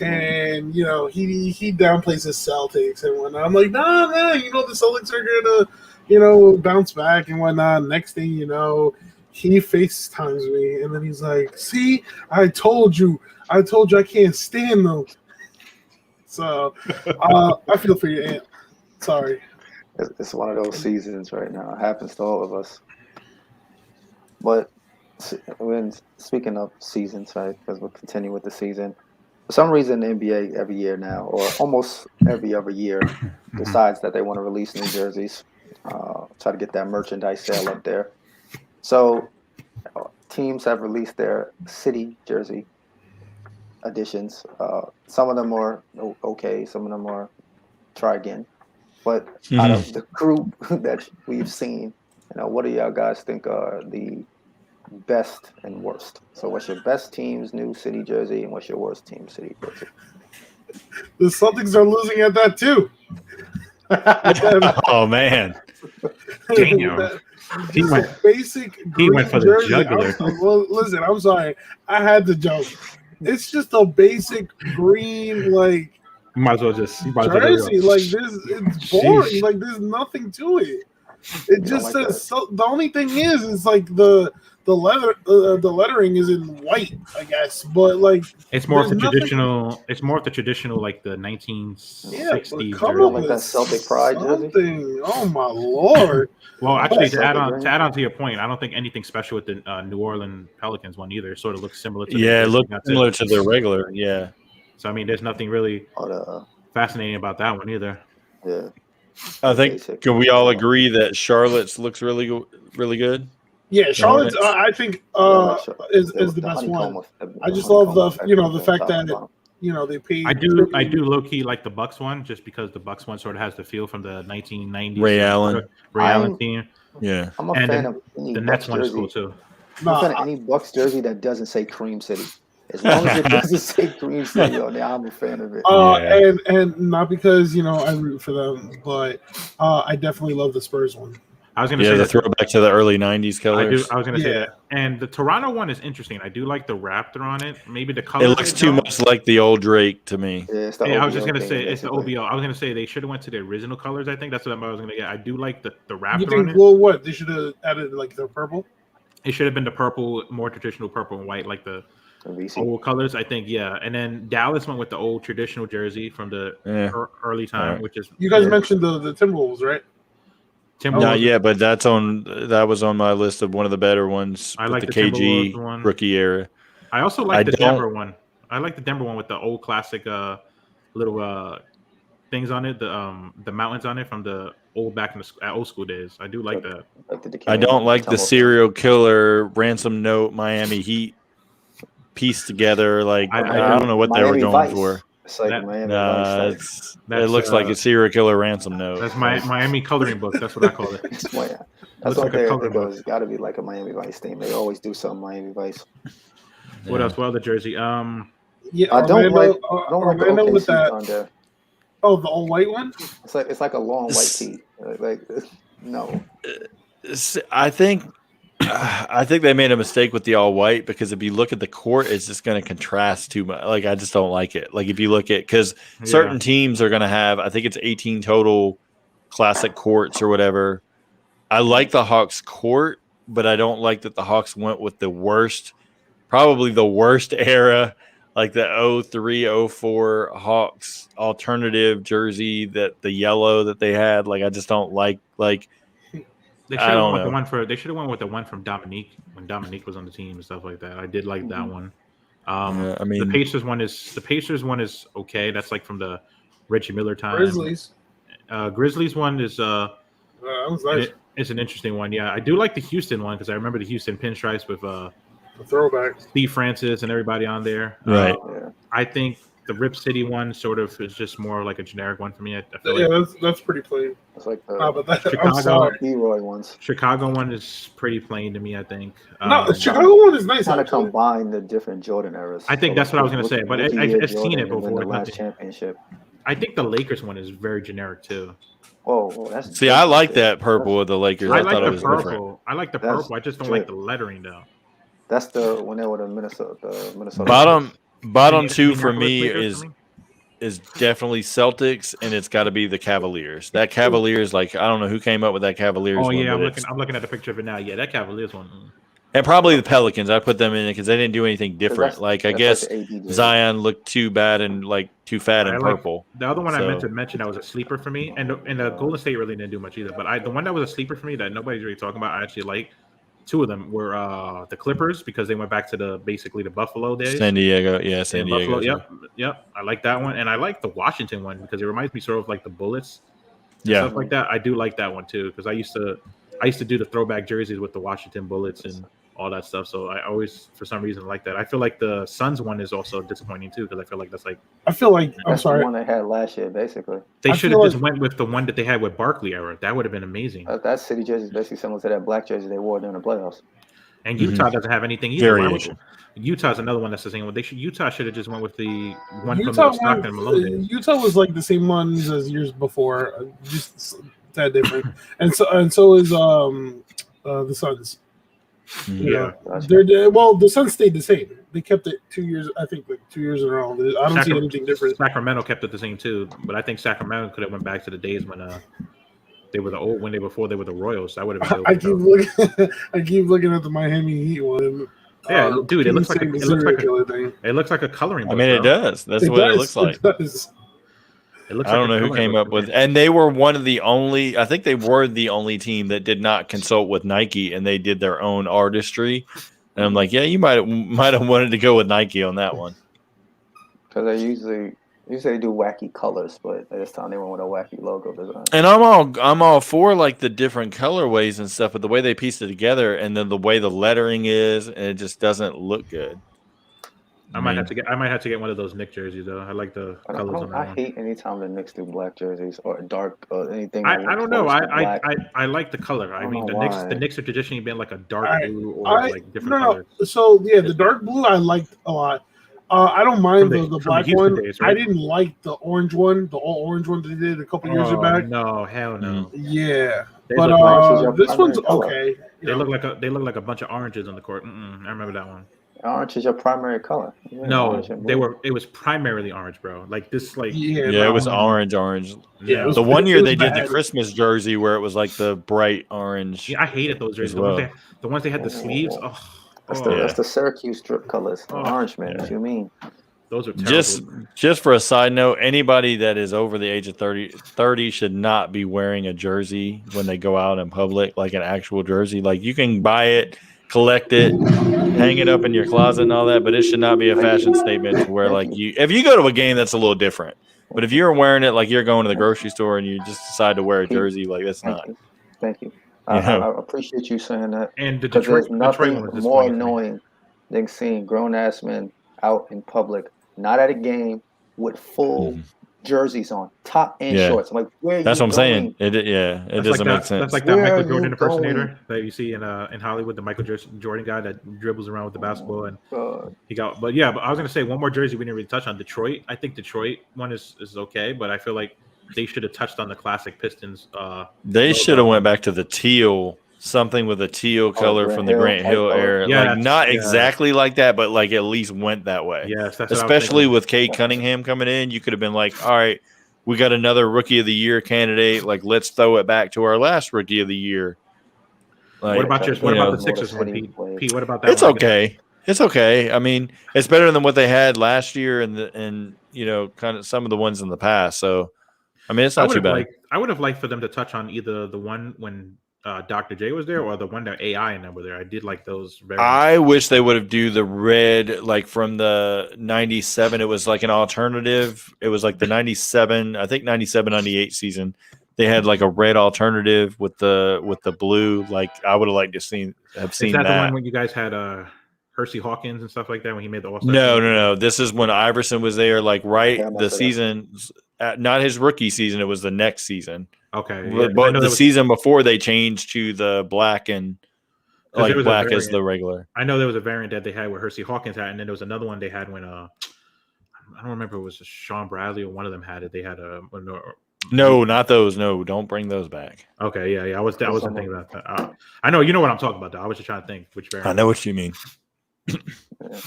And, you know, he downplays his Celtics and whatnot. I'm like, nah, you know, the Celtics are going to, you know, bounce back and whatnot. Next thing you know, he FaceTimes me. And then he's like, see, I told you I can't stand them. So I feel for you, Ant. Sorry. It's one of those seasons right now. It happens to all of us. But when speaking of seasons, right, because we'll continue with the season, for some reason, the NBA every year now, or almost every other year, decides that they want to release new jerseys, try to get that merchandise sale up there. So teams have released their city jersey editions. Some of them are okay, some of them are try again. But out of the group that we've seen, you know, what do y'all guys think are the best and worst? So what's your best team's new city jersey and what's your worst team's city jersey? The Celtics are losing at that too. Oh man. Damn. He went for the jersey. jugular. Well, listen, I'm sorry. I had to joke. It's just a basic green, like, You might as well just jersey. Like, it's boring. Like, there's nothing to it. It just says, so, the only thing is, it's like the lettering is in white, I guess, but like it's more of the traditional. It's more of the traditional, like the 1960s. Come jersey. up Like that Celtic pride jersey. Oh my lord! Well, actually, to add Celtic on to your point, I don't think anything special with the New Orleans Pelicans one either. It sort of looks similar to Yeah, it looks similar to the regular. Yeah. So I mean, there's nothing really fascinating about that one either. Yeah. I think can we all agree that Charlotte's looks really good? Yeah, Charlotte's I think is the best one. I just love the fact that they paid. I do low key like the Bucks one just because the Bucks one sort of has the feel from the 1990s Ray Allen team. Yeah, I'm a fan of the Nets one is cool too. I'm a fan of any Bucks jersey that doesn't say Cream City. As long as it doesn't say Cream City on there, I'm a fan of it. And not because I root for them, but I definitely love the Spurs one. I was gonna say the throwback to the early '90s colors. I was gonna say that, and the Toronto one is interesting. I do like the Raptor on it. Maybe the color. It looks too much like the old Drake to me. Yeah, I was just gonna say it's the OBO. I was gonna say they should have went to the original colors. I think that's what I was gonna get. I do like the Raptor. You think? On it. Well, what they should have added like the purple. It should have been the purple, more traditional purple and white, like the old colors. I think, yeah. And then Dallas went with the old traditional jersey from the early time, which is you guys mentioned the Timberwolves, right? Not yet, but that was on my list of one of the better ones. I like the KG rookie era. I also like the Denver one. I like the Denver one with the old classic little things on it, the mountains on it from the old old school days. I do like that. I don't like the serial killer ransom note Miami Heat pieced together. Like I don't know what they were going for. It's like Miami it looks like a serial killer ransom note. That's my Miami coloring book. That's what I call it. That's what it's got to be like a Miami Vice theme. They always do something Miami Vice. What else? What other jersey? Yeah, I don't like Orlando the with OKC that. Thunder. Oh, the all white one. It's like a long white tee. Like no. I think they made a mistake with the all white because if you look at the court, it's just going to contrast too much. Like I just don't like it. Like if you look at because certain teams are going to have, I think it's 18 total classic courts or whatever. I like the Hawks court, but I don't like that the Hawks went with probably the worst era, like the 03, 04 Hawks alternative jersey, that the yellow that they had. Like I just don't like. They should have went with the one for. They should have went with the one from Dominique when Dominique was on the team and stuff like that. I did like that one. I mean, the Pacers one is okay. That's like from the Reggie Miller time. Grizzlies one is that was nice. It's an interesting one. Yeah, I do like the Houston one because I remember the Houston pinstripes with the throwback Steve Francis and everybody on there. Right. I think the Rip City one sort of is just more like a generic one for me. I feel that's pretty plain. It's like the Chicago ones. Chicago one is pretty plain to me. I think. No, the Chicago one is nice. Kind of combine the different Jordan eras. I think that's what I was going to say, but I've seen it before. The last championship. I think the Lakers one is very generic too. Oh, that's see, I like that purple with the Lakers. I thought like it the was purple. different. I like the purple. I just don't like the lettering though. That's when they were the Minnesota. Bottom two for me is definitely Celtics, and it's got to be the Cavaliers. That Cavaliers, like I don't know who came up with that Cavaliers. Oh one, yeah, I'm looking at the picture of it now. Yeah, that Cavaliers one. And probably the Pelicans. I put them in it because they didn't do anything different. Like I guess Zion looked too bad and like too fat and purple. The other one I meant to mention that was a sleeper for me, and the Golden State really didn't do much either. But the one that was a sleeper for me that nobody's really talking about, I actually like. Two of them were the Clippers because they went back to basically the Buffalo days. San Diego. Buffalo, yep. I like that one, and I like the Washington one because it reminds me sort of like the Bullets. Stuff like that. I do like that one too because I used to do the throwback jerseys with the Washington Bullets and all that stuff. So I always, for some reason, like that. I feel like the Suns one is also disappointing too because I feel like that's like. I'm sorry. The one they had last year, basically. They should have just went with the one that they had with Barkley era. That would have been amazing. That city jersey is basically similar to that black jersey they wore during the playoffs. And Utah doesn't have anything either. Utah's another one that's the same one. Utah should have just went with the one from the Stockton and Malone days. Utah was like the same ones as years before, just that different. and so is the Suns. Yeah. The Suns stayed the same. They kept it 2 years. I think like 2 years in a row. I don't see anything different. Sacramento kept it the same too, but I think Sacramento could have went back to the days when they were before they were the Royals. That would have been. I keep looking at the Miami Heat one. Yeah, dude, it looks like a coloring book. I mean, it does. That's what it looks like. I don't know who came up with, and they were one of the only. I think they were the only team that did not consult with Nike, and they did their own artistry. And I'm like, yeah, you might have wanted to go with Nike on that one. Because they usually do wacky colors, but this time they went with a wacky logo design. And I'm all for like the different colorways and stuff, but the way they pieced it together, and then the way the lettering is, and it just doesn't look good. I might have to get one of those Knicks jerseys though. I like the colors on that one. I hate anytime the Knicks do black jerseys or dark or anything. I don't know. I like the color. I mean, the Knicks have traditionally been like a dark blue or like different colors. So yeah, the dark blue I liked a lot. I don't mind the black one. Days, right? I didn't like the orange one, the all orange one they did a couple years back. No, hell no. Yeah, but this one's okay. They look like a bunch of oranges on the court. I remember that one. Orange is your primary color. No, it was primarily orange, bro. Like this, like it was orange. Yeah, the one year they did the Christmas jersey where it was like the bright orange. Yeah, I hated those jerseys. The ones they had the sleeves. That's the Syracuse strip colors. Orange, man. What you mean? Those are terrible. Just for a side note, anybody that is over the age of 30 should not be wearing a jersey when they go out in public, like an actual jersey. Like you can buy it, collect it, hang it up in your closet and all that, but it should not be a fashion statement to where like if you go to a game, that's a little different. But if you're wearing it like you're going to the grocery store and you just decide to wear a jersey, like that's not. Thank you. I appreciate you saying that. And because there's nothing more annoying than seeing grown ass men out in public, not at a game, with full jerseys on, top and Yeah. shorts. I'm like, where are That's you what I'm saying. going? It That's doesn't make that. sense. That's like that Where Michael are Jordan you impersonator that you see in Hollywood, the Michael Jordan guy that dribbles around with the basketball and God. he got. But yeah, but I was gonna say one more jersey we didn't really touch on. Detroit. I think Detroit one is okay, but I feel like they should have touched on the classic Pistons. They should have logo. went back to the teal, something with a teal color Grant from the Hill Grant type Hill color. era. Yeah, Like not yeah. exactly like that, but like at least went that way. Yes, that's what I was Especially thinking. with Kate Cunningham coming in, you could have been like, all right, we got another rookie of the year candidate. Like, let's throw it back to our last rookie of the year. Like, What about you know, the Sixers one, Motor City Pete? played. Pete, what about that it's one? okay. It's okay. I mean, it's better than what they had last year and you know, kind of some of the ones in the past. So I mean, it's not too bad. I would have liked for them to touch on either the one when Dr. J was there or the one that AI and them were there. I did like those very I wish they would have do the red like from the 97. It was like an alternative. It was like the 97, I think 97, 98 season. They had like a red alternative with the blue. Like I would have liked to have seen Is that that. the one when you guys had Hersey Hawkins and stuff like that when he made the All-Star No, team? no, no. This is when Iverson was there, like right Yeah, I the remember that. season, not his rookie season. It was the next season. Okay. But, Yeah, I know the season before they changed to the black and 'Cause like there was a black as variant. the regular. I know there was a variant that they had where Hersey Hawkins had, and then there was another one they had when I don't remember if it was Sean Bradley or one of them had it. They had No, not those. No, don't bring those back. okay, yeah. I wasn't thinking about that. I know you know what I'm talking about though. I was just trying to think which variant. I know what you mean. Yeah.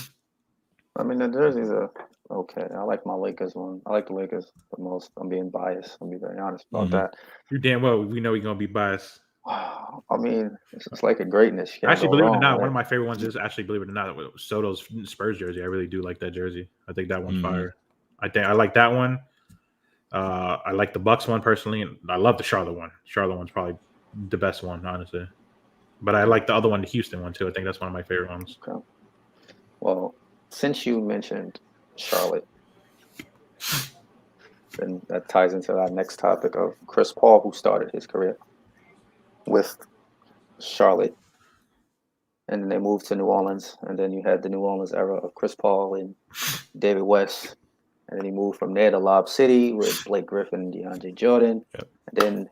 I mean, the jerseys are okay. I like my Lakers one. I like the Lakers the most. I'm being biased. I'll be very honest about Mhm. that. You damn well we know you're gonna be biased. I mean, it's like a greatness. You can't Actually, go believe it or wrong, not, right? one of my favorite ones is actually, believe it or not, Soto's Spurs jersey. I really do like that jersey. I think that one's Mhm. fire. I think I like that one. I like the Bucks one personally, and I love the Charlotte one. Charlotte one's probably the best one, honestly. But I like the other one, the Houston one too. I think that's one of my favorite ones. Okay. Well, since you mentioned Charlotte, then that ties into our next topic of Chris Paul, who started his career with Charlotte, and then they moved to New Orleans, and then you had the New Orleans era of Chris Paul and David West, and then he moved from there to Lob City with Blake Griffin and DeAndre Jordan, Yep. and then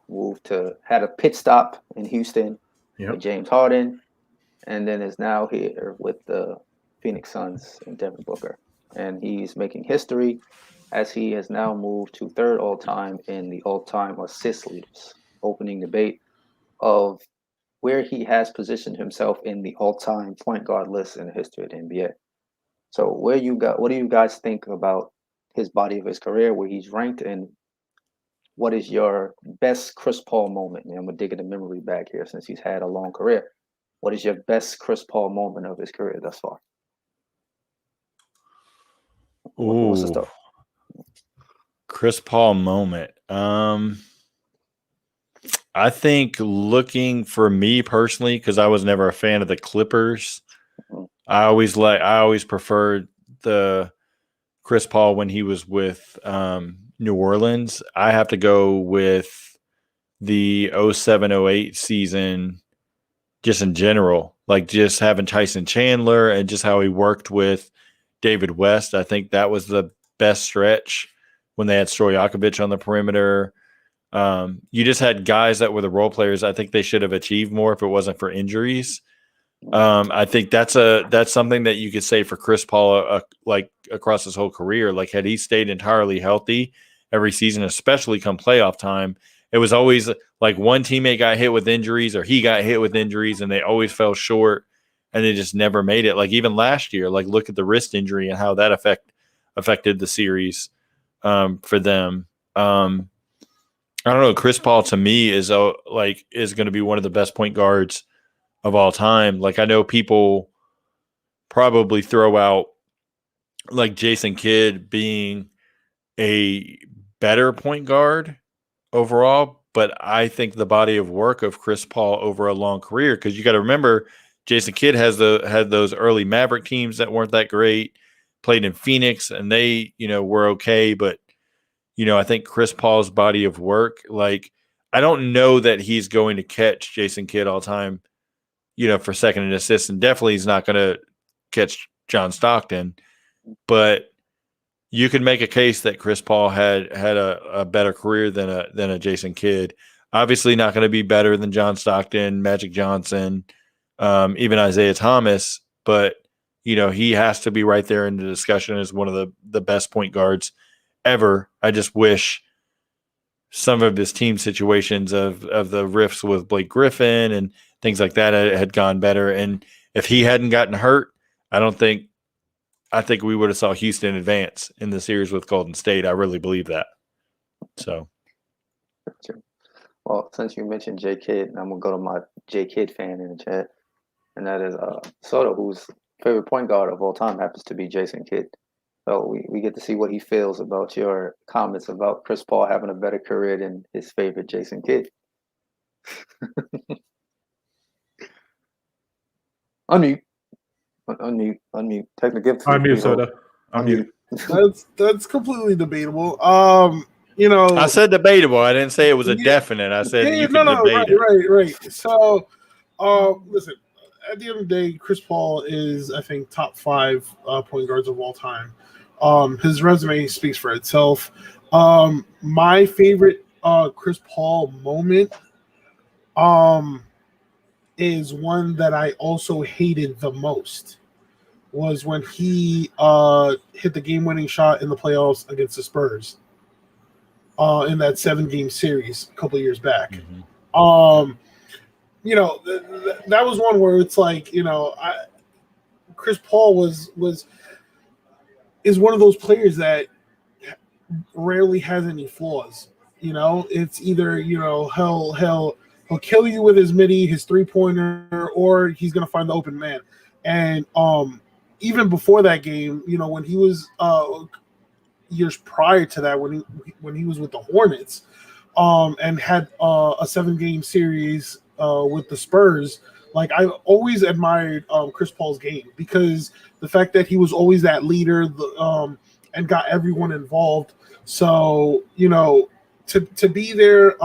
had a pit stop in Houston with James Harden, and then is now here with the Phoenix Suns and Devin Booker, and he's making history as he has now moved to third all-time in the all-time assist leaders, opening debate of where he has positioned himself in the all-time point guard list in the history of the NBA. So what do you guys think about his body of his career, where he's ranked, and what is your best Chris Paul moment? And I'm gonna dig in the memory back here since he's had a long career. What is your best Chris Paul moment of his career thus far? What's the Ooh, stuff? Chris Paul moment. I think looking for me personally, because I was never a fan of the Clippers. Mhm. I always preferred the Chris Paul when he was with New Orleans. I have to go with the 07-08 season just in general, like just having Tyson Chandler and just how he worked with David West. I think that was the best stretch when they had Stojakovic on the perimeter. You just had guys that were the role players. I think they should have achieved more if it wasn't for injuries. I think that's something that you could say for Chris Paul, like across his whole career. Like had he stayed entirely healthy every season, especially come playoff time, it was always like one teammate got hit with injuries or he got hit with injuries, and they always fell short, and they just never made it. Like even last year, like look at the wrist injury and how that affected the series for them. I don't know. Chris Paul to me is going to be one of the best point guards of all time. Like I know people probably throw out like Jason Kidd being a better point guard overall, but I think the body of work of Chris Paul over a long career, because you got to remember Jason Kidd had those early Maverick teams that weren't that great, played in Phoenix, and they were okay, but I think Chris Paul's body of work, like I don't know that he's going to catch Jason Kidd all time, for second and assist, and definitely he's not going to catch John Stockton, but you could make a case that Chris Paul had a better career than a Jason Kidd. Obviously, not going to be better than John Stockton, Magic Johnson, even Isaiah Thomas, but he has to be right there in the discussion as one of the best point guards ever. I just wish some of his team situations of the rifts with Blake Griffin and things like that had gone better. And if he hadn't gotten hurt, I think we would have saw Houston advance in the series with Golden State. I really believe that. So, well, since you mentioned J Kidd, I'm gonna go to my J Kidd fan in the chat, and that is Soto, whose favorite point guard of all time happens to be Jason Kidd. So we get to see what he feels about your comments about Chris Paul having a better career than his favorite Jason Kidd. Unmute. Technical. Unmute, Soda. Unmute. That's completely debatable. I said debatable. I didn't say it was a definite. I said you can debate it. Right. So, listen. At the end of the day, Chris Paul is, I think, top 5 point guards of all time. His resume speaks for itself. My favorite Chris Paul moment is one that I also hated the most. Was when he hit the game-winning shot in the playoffs against the Spurs in that 7-game series a couple of years back. Mm-hmm. That was one where it's like, Chris Paul is one of those players that rarely has any flaws. It's either he'll kill you with his midi, his 3-pointer, or he's gonna find the open man. And even before that game, when he was years prior to that, when he was with the Hornets, and had a 7-game series with the Spurs, like I always admired Chris Paul's game because the fact that he was always that leader, and got everyone involved. So to be there,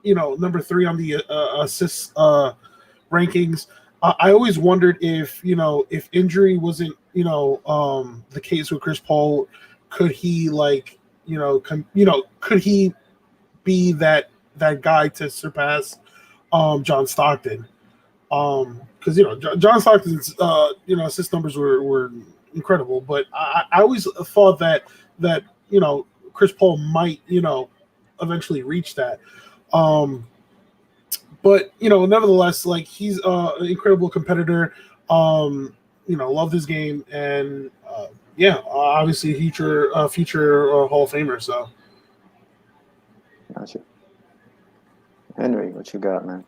number 3 on the assists rankings. I always wondered if injury wasn't the case with Chris Paul, could he could he be that guy to surpass John Stockton? Because John Stockton's assist numbers were incredible, but I always thought that Chris Paul might eventually reach that. But nevertheless, like he's an incredible competitor. Loved his game, and obviously future Hall of Famer. So, gotcha. Henry, what you got, man?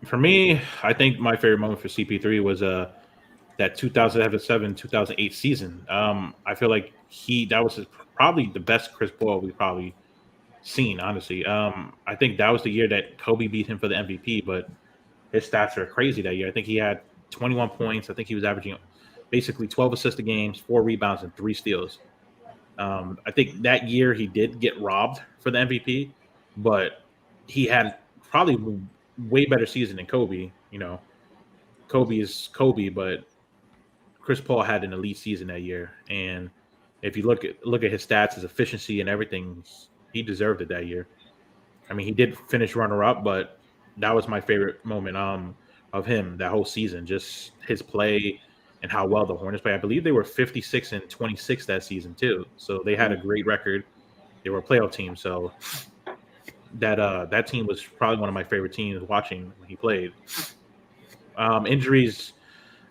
For me, I think my favorite moment for CP3 was that 2007-2008 season. I feel like that was probably the best Chris Paul we've probably seen, honestly. I think that was the year that Kobe beat him for the MVP, but his stats are crazy that year. I think he had 21 points. I think he was averaging basically 12 assists a game, 4 rebounds, and 3 steals. I think that year he did get robbed for the MVP, but he had probably way better season than Kobe. Kobe is Kobe, but Chris Paul had an elite season that year. And if you look at his stats, his efficiency and everything, he deserved it that year. I mean, he did finish runner-up, but that was my favorite moment of him that whole season. Just his play and how well the Hornets play. I believe they were 56-26 that season too. So they had a great record. They were a playoff team. So that team was probably one of my favorite teams watching when he played. Injuries,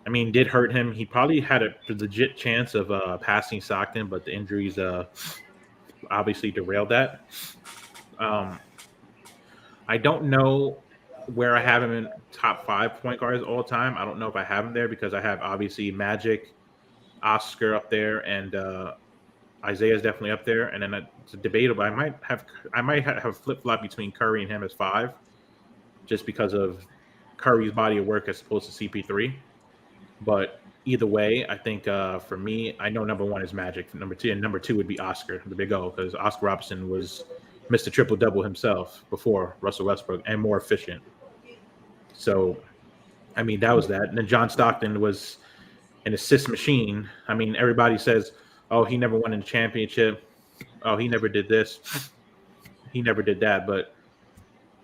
I mean, did hurt him. He probably had a legit chance of passing Stockton, but the injuries obviously derailed that. I don't know where I have him in top 5 point guards all time. I don't know if I have him there because I have obviously Magic, Oscar up there, and Isaiah is definitely up there. And then it's debatable. I might have flip-flop between Curry and him as 5, just because of Curry's body of work as opposed to CP3. But either way, I think for me, I know number 1 is Magic, number 2, and number 2 would be Oscar, the Big O, because Oscar Robertson was Mr. Triple-Double himself before Russell Westbrook and more efficient. So, I mean, that was that. And then John Stockton was an assist machine. I mean, everybody says, "Oh, he never won in the championship. Oh, he never did this. He never did that." But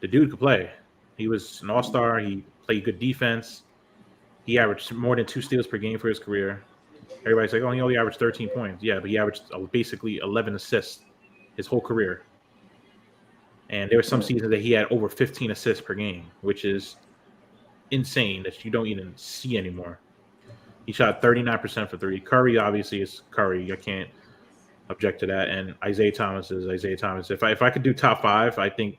the dude could play. He was an all-star. He played good defense. He averaged more than 2 steals per game for his career. Everybody's like, "Oh, he only averaged 13 points." Yeah, but he averaged basically 11 assists his whole career. And there were some seasons that he had over 15 assists per game, which is insane that you don't even see anymore. He shot 39% for three. Curry obviously is Curry. I can't object to that. And Isaiah Thomas is Isaiah Thomas. If I could do top 5, I think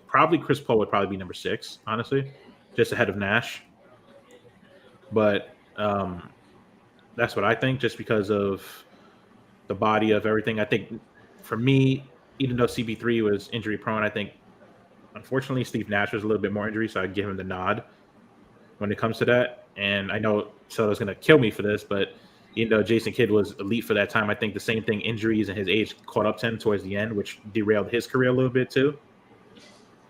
probably Chris Paul would probably be number 6, honestly, just ahead of Nash. But that's what I think, just because of the body of everything. I think for me, even though CP3 was injury prone, I think unfortunately Steve Nash was a little bit more injury, so I'd give him the nod when it comes to that. And I know Soto's going to kill me for this, but even though Jason Kidd was elite for that time, I think the same thing, injuries and his age caught up to him towards the end, which derailed his career a little bit too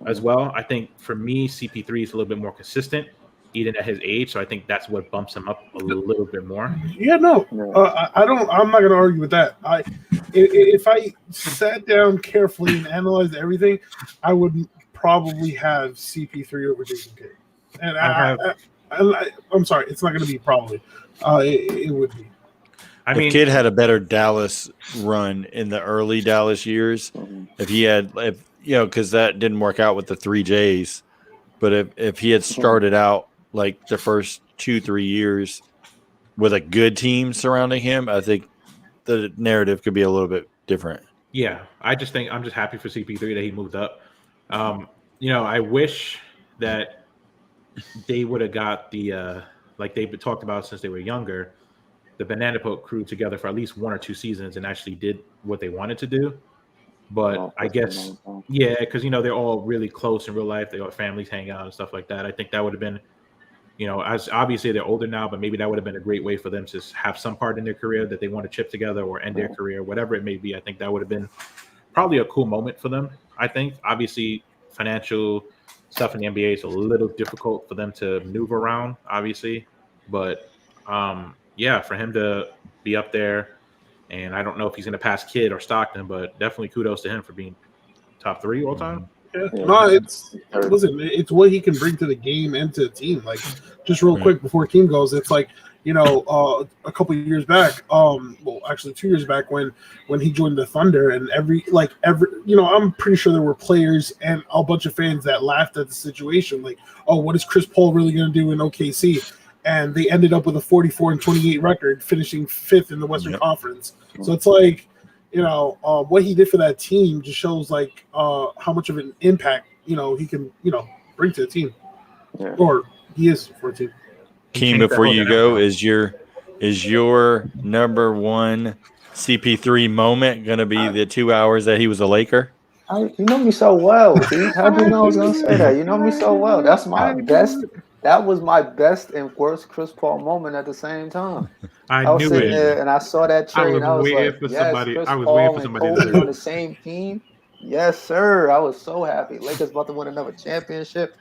as well. I think for me, CP3 is a little bit more consistent even at his age, so I think that's what bumps him up a little bit more. Yeah, no, I don't. I'm not going to argue with that. If I sat down carefully and analyzed everything, I would probably have CP3 over Jason Kidd. And I'm sorry, it's not going to be probably. It would be. I mean, Kidd had a better Dallas run in the early Dallas years. If because that didn't work out with the 3 J's, but if he had started out like the first 2-3 years with a good team surrounding him, I think the narrative could be a little bit different. Yeah, I'm just happy for CP3 that he moved up. I wish that they would have got the like they've talked about since they were younger, the Banana Boat crew together for at least 1 or 2 seasons and actually did what they wanted to do. But I guess, yeah, because they're all really close in real life. They all families hang out and stuff like that. I think that would have been, as obviously they're older now, but maybe that would have been a great way for them to have some part in their career that they want to chip together or end their career, whatever it may be. I think that would have been probably a cool moment for them. I think obviously financial stuff in the NBA is a little difficult for them to maneuver around, obviously, but for him to be up there. And I don't know if he's going to pass Kidd or Stockton, but definitely kudos to him for being top 3 all time. Yeah. No, it's what he can bring to the game and to the team. Like, just real quick before Team goes, it's like, a couple of years back, actually 2 years back when he joined the Thunder, and every I'm pretty sure there were players and a bunch of fans that laughed at the situation, like, oh, what is Chris Paul really going to do in OKC? And they ended up with a 44-28 record, finishing 5th in the Western Conference. So it's like, what he did for that team just shows like how much of an impact he can bring to the team, or he is for a team. Keem, before you go, is your number 1 CP3 moment going to be the 2 hours that he was a Laker? You know me so well. How do you know I was going to say that? You know me so well. That's my best. That was my best and worst Chris Paul moment at the same time. I was sitting there and I saw that trade. And I was like, yes, Chris Paul and Kobe on the same team. Yes, sir. I was so happy. Lakers about to win another championship.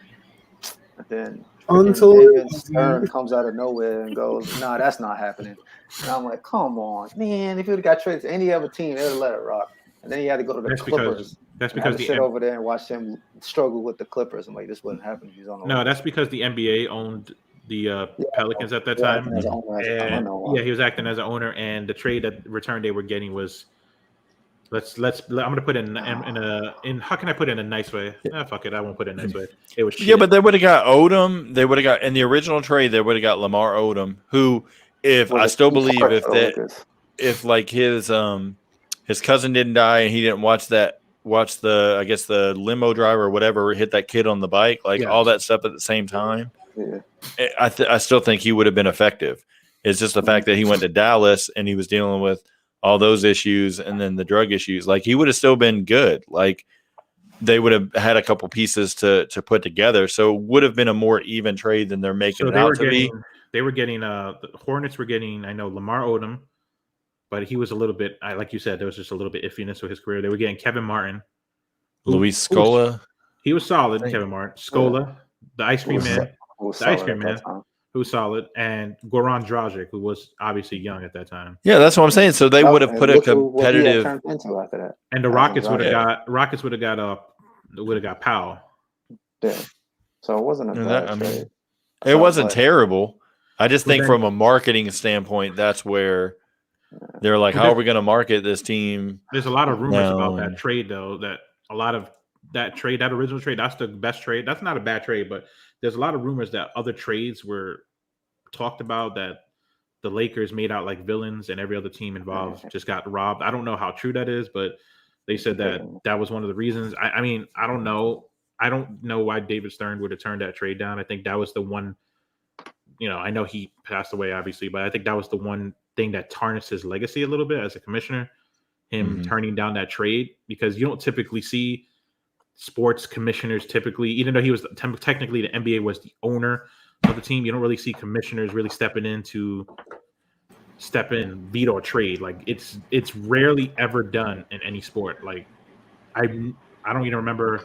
And then David Stern comes out of nowhere and goes, "Nah, that's not happening." And I'm like, "Come on, man! If you would have got traded to any other team, they would have let it rock." And then he had to go to the Clippers. That's because the sit over there and watch him struggle with the Clippers. I'm like, this wouldn't happen if he's on the No, that's because the NBA owned the Pelicans at that time. He was acting as an owner, and the trade that return they were getting was I'm gonna put in how can I put it in a nice way? Fuck it, I won't put it in a nice way. It was shit. But they would have got Odom. They would have got in the original trade. They would have got Lamar Odom, who, if I still believe, if like his cousin didn't die and he didn't watch the limo driver or whatever hit that kid on the bike, all that stuff at the same time. Yeah. I still think he would have been effective. It's just the fact that he went to Dallas and he was dealing with all those issues and then the drug issues. Like, he would have still been good. Like, they would have had a couple pieces to put together. So it would have been a more even trade than they're making it out to be. They were getting the Hornets were getting, I know, Lamar Odom, but he was a little bit, like you said, there was just a little bit iffiness with his career. They were getting Kevin Martin. Luis Scola. He was solid, Kevin Martin. Scola, the ice cream man. The ice cream man. who's solid, and Goran Dragic, who was obviously young at that time. Yeah, that's what I'm saying. So they would have And put a look at what he had competitive. turned into after that. And the As Rockets would have Yeah. got Powell. Yeah. So it wasn't a And bad that, I trade. mean, it So, wasn't but- terrible. I just But think then- from a marketing standpoint, that's where they're like, But how there- are we going to market this team? There's a lot of rumors No. about that trade, though. That a lot of that trade, that original trade, that's the best trade. That's not a bad trade, but there's a lot of rumors that other trades were talked about that the Lakers made out like villains, and every other team involved just got robbed. I don't know how true that is, but they said that that was one of the reasons. I mean, I don't know. I don't know why David Stern would have turned that trade down. I think that was the one. I know he passed away, obviously, but I think that was the one thing that tarnished his legacy a little bit as a commissioner, him turning down that trade, because you don't typically see sports commissioners typically, even though he was technically the NBA was the owner of the team, you don't really see commissioners really step in, veto a trade. Like it's rarely ever done in any sport. Like I don't even remember.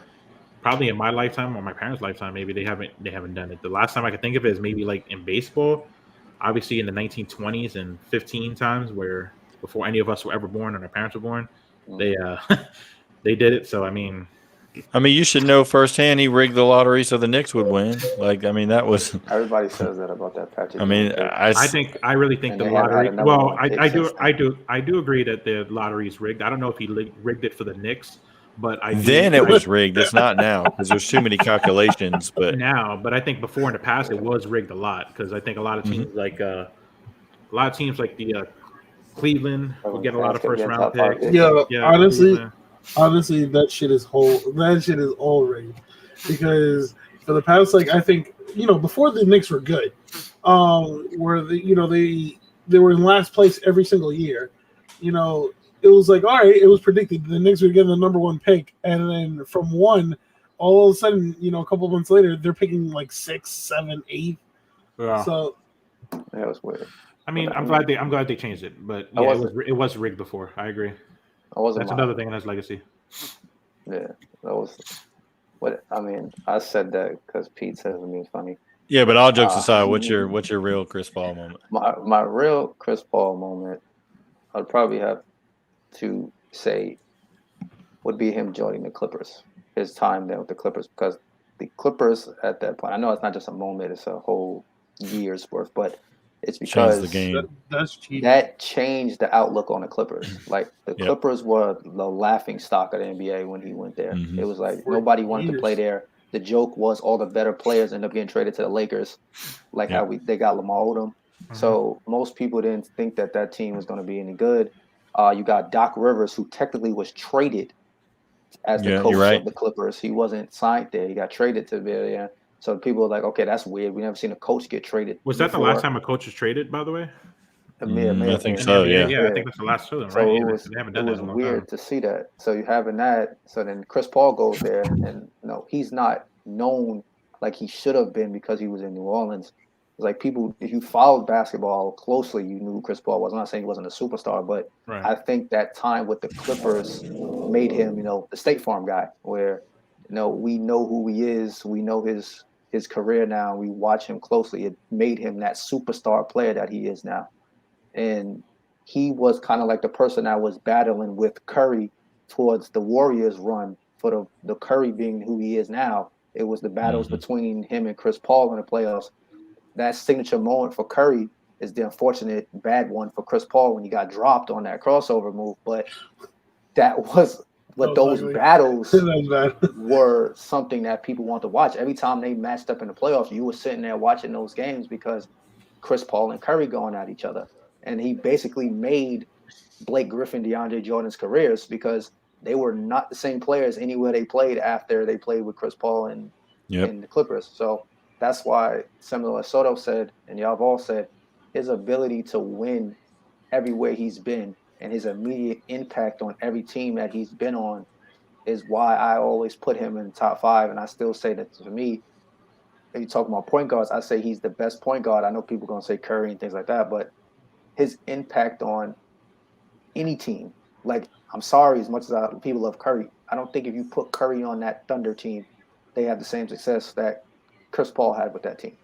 Probably in my lifetime or my parents' lifetime, maybe they haven't done it. The last time I could think of it is maybe like in baseball, obviously in the 1920s and 15 times, where before any of us were ever born and our parents were born, they they did it. So I mean, you should know firsthand he rigged the lottery so the Knicks would win. Like, I mean, that was. Everybody says that about that Patrick. I mean, Ewing. I really think And the they haven't had lottery. another Well, one I picked do since I do agree that the lottery is rigged. I don't know if he rigged it for the Knicks. But then it was rigged. It's not now because there's too many calculations. But but I think before in the past it was rigged a lot, because I think a lot of teams like the Cleveland will get a lot of first round picks. Yeah, honestly, Cleveland. that shit is all rigged, because for the past, like, I think, before the Knicks were good, where they were in last place every single year, it was like, all right, it was predicted the Knicks would get the number one pick, and then from one, all of a sudden, a couple of months later, they're picking like 6, 7, 8. Yeah. So That was weird. I mean, I'm glad they changed it, but yeah, it was rigged before. I agree. That's another thing in his legacy. Yeah, that was. What I mean, I said that because Pete says to me it's funny. yeah, but all jokes aside, what's your real Chris Paul moment? My real Chris Paul moment, I'd probably have to say would be him joining the Clippers. His time there with the Clippers, because the Clippers at that point, I know it's not just a moment, it's a whole year's worth, but it's because Changed the game. that's cheating. that changed the outlook on the Clippers. Like the Clippers were the laughing stock of the NBA when he went there. Mhm. It was like For nobody wanted to years. play there. The joke was all the better players end up getting traded to the Lakers, like how they got Lamar Odom. So most people didn't think that team was going to be any good. You got Doc Rivers, who technically was traded as the coach of the Clippers. He wasn't signed there. He got traded to there. So people were like, okay, that's weird. We never seen a coach get traded. Was that the last time a coach was traded, by the way? I think so. Yeah. I think that's the last two, right? So it was, they haven't done that in a long weird time. to see that. So you having that. So then Chris Paul goes there, and he's not known like he should have been because he was in New Orleans. It's like people, if you followed basketball closely, you knew who Chris Paul was. I'm not saying he wasn't a superstar, but I think that time with the Clippers made him, the State Farm guy, where we know who he is, we know his career now, we watch him closely. It made him that superstar player that he is now. And he was kind of like the person that was battling with Curry towards the Warriors run for the Curry being who he is now. It was the battles between him and Chris Paul in the playoffs. That signature moment for Curry is the unfortunate bad one for Chris Paul when he got dropped on that crossover move. But that was what those battles were, something that people want to watch. Every time they matched up in the playoffs, you were sitting there watching those games because Chris Paul and Curry going at each other. And he basically made Blake Griffin, DeAndre Jordan's careers, because they were not the same players anywhere they played after they played with Chris Paul and the Clippers. So that's why, similar to Soto said, and y'all have all said, his ability to win everywhere he's been and his immediate impact on every team that he's been on is why I always put him in the top 5. And I still say that, for me, if you talk about point guards, I say he's the best point guard. I know people are going to say Curry and things like that, but his impact on any team, like, I'm sorry, as much as people love Curry, I don't think if you put Curry on that Thunder team, they have the same success that Chris Paul had with that team.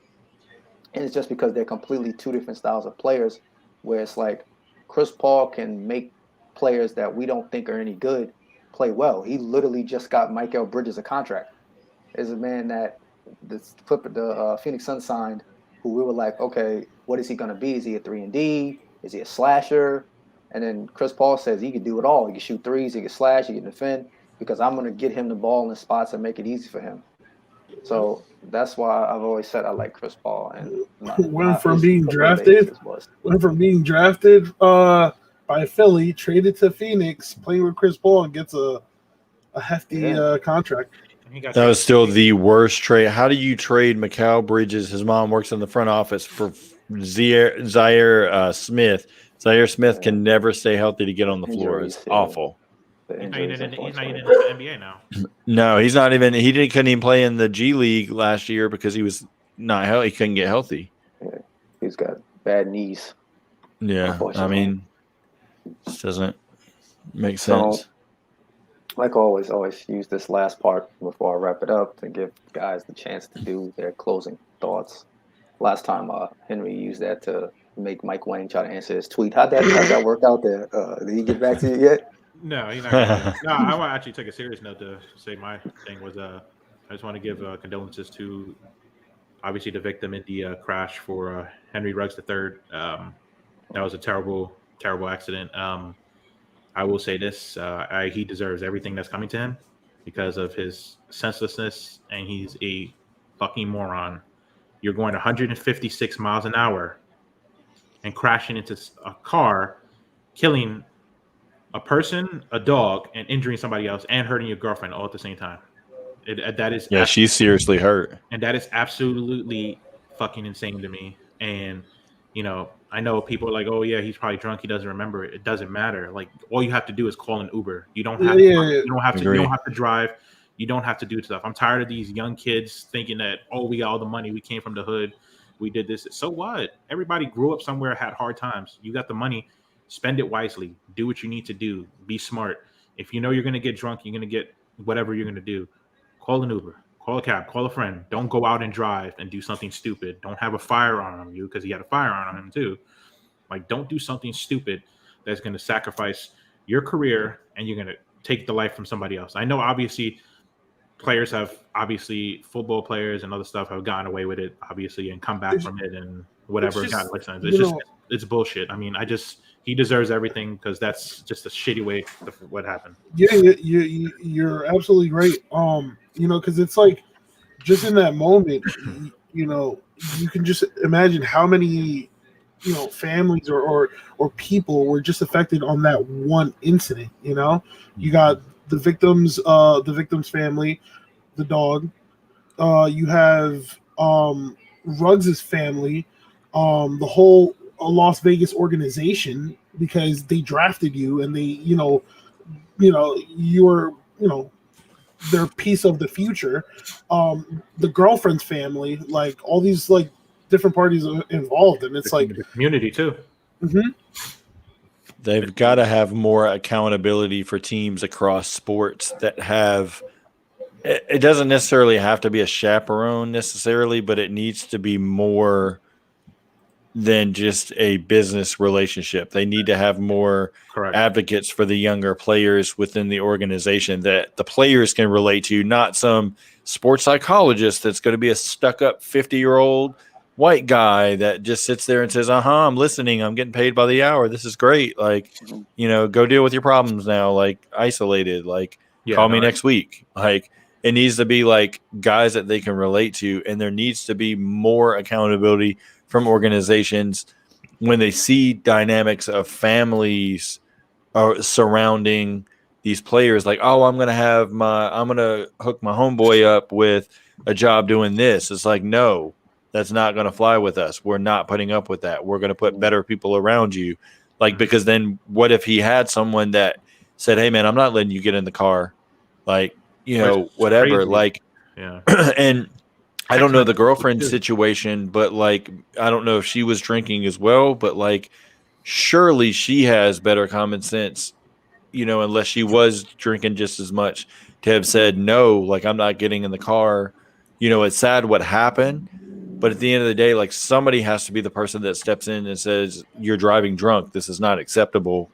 And it's just because they're completely two different styles of players, where it's like Chris Paul can make players that we don't think are any good play well. He literally just got Michael Bridges a contract. Is a man that the Phoenix Suns signed, who we were like, okay, what is he going to be? Is he a 3-and-D? Is he a slasher? And then Chris Paul says he can do it all. He can shoot threes, he can slash, he can defend, because I'm going to get him the ball in the spots and make it easy for him. So that's why I've always said I like Chris Paul. And went from being drafted by Philly, traded to Phoenix, playing with Chris Paul, and gets a hefty contract. That was still the worst trade. How do you trade Mikal Bridges? His mom works in the front office for Zaire Smith. Zaire Smith can never stay healthy to get on the floor. It's awful. He's not even in the NBA now. No, he's not even. Couldn't even play in the G League last year because he was not healthy. He couldn't get healthy. Yeah, he's got bad knees. Yeah, I mean, this doesn't make sense. So, like always use this last part before I wrap it up to give guys the chance to do their closing thoughts. Last time Henry used that to make Mike Wang try to answer his tweet. How'd that work out there? Did he get back to you yet? No, he's not gonna. No, I actually took a serious note to say my thing was I just want to give condolences to obviously the victim in the crash for Henry Ruggs III. That was a terrible accident. I will say this: he deserves everything that's coming to him because of his senselessness, and he's a fucking moron. You're going 156 miles an hour and crashing into a car, killing a person, a dog, and injuring somebody else, and hurting your girlfriend all at the same time. That is she's seriously hurt, and that is absolutely fucking insane to me. And I know people are like, oh yeah, he's probably drunk, he doesn't remember it. It doesn't matter. Like, all you have to do is call an Uber. You don't have you don't have to drive. You don't have to do stuff. I'm tired of these young kids thinking that, oh, we got all the money, we came from the hood, we did this. So what? Everybody grew up somewhere, had hard times. You got the money, spend it wisely. Do what you need to do. Be smart. If you know you're going to get drunk, you're going to get whatever you're going to do. Call an Uber, call a cab, call a friend. Don't go out and drive and do something stupid. Don't have a firearm on you, because he had a firearm on him too. Like, don't do something stupid that's going to sacrifice your career and you're going to take the life from somebody else. I know obviously football players and other stuff have gotten away with it, obviously, and come back from it and whatever. It's bullshit. I mean, he deserves everything, because that's just a shitty way of what happened. Yeah, you're absolutely right. Because it's like, just in that moment, you can just imagine how many, families or people were just affected on that one incident. You got the victim's family, the dog. You have Ruggs's family, the whole Las Vegas organization, because they drafted you and they, you were, their piece of the future. The girlfriend's family, like all these like different parties are involved, and it's like the community too. Mm-hmm. They've got to have more accountability for teams across sports that have. It doesn't necessarily have to be a chaperone necessarily, but it needs to be more than just a business relationship. They need to have more advocates for the younger players within the organization that the players can relate to, not some sports psychologist that's going to be a stuck-up 50-year-old white guy that just sits there and says, I'm listening, I'm getting paid by the hour, this is great, like, go deal with your problems now, like, isolated, like, call me next week. Like, it needs to be like guys that they can relate to, and there needs to be more accountability from organizations when they see dynamics of families surrounding these players. Like, oh, I'm going to hook my homeboy up with a job doing this. It's like, no, that's not going to fly with us. We're not putting up with that. We're going to put better people around you. Like, because then what if he had someone that said, hey man, I'm not letting you get in the car. Like, whatever. Crazy. Like, yeah. And I don't know the girlfriend situation, but like, I don't know if she was drinking as well, but like, surely she has better common sense, unless she was drinking just as much, to have said, no, like, I'm not getting in the car. It's sad what happened, But at the end of the day, like somebody has to be the person that steps in and says, "You're driving drunk. This is not acceptable.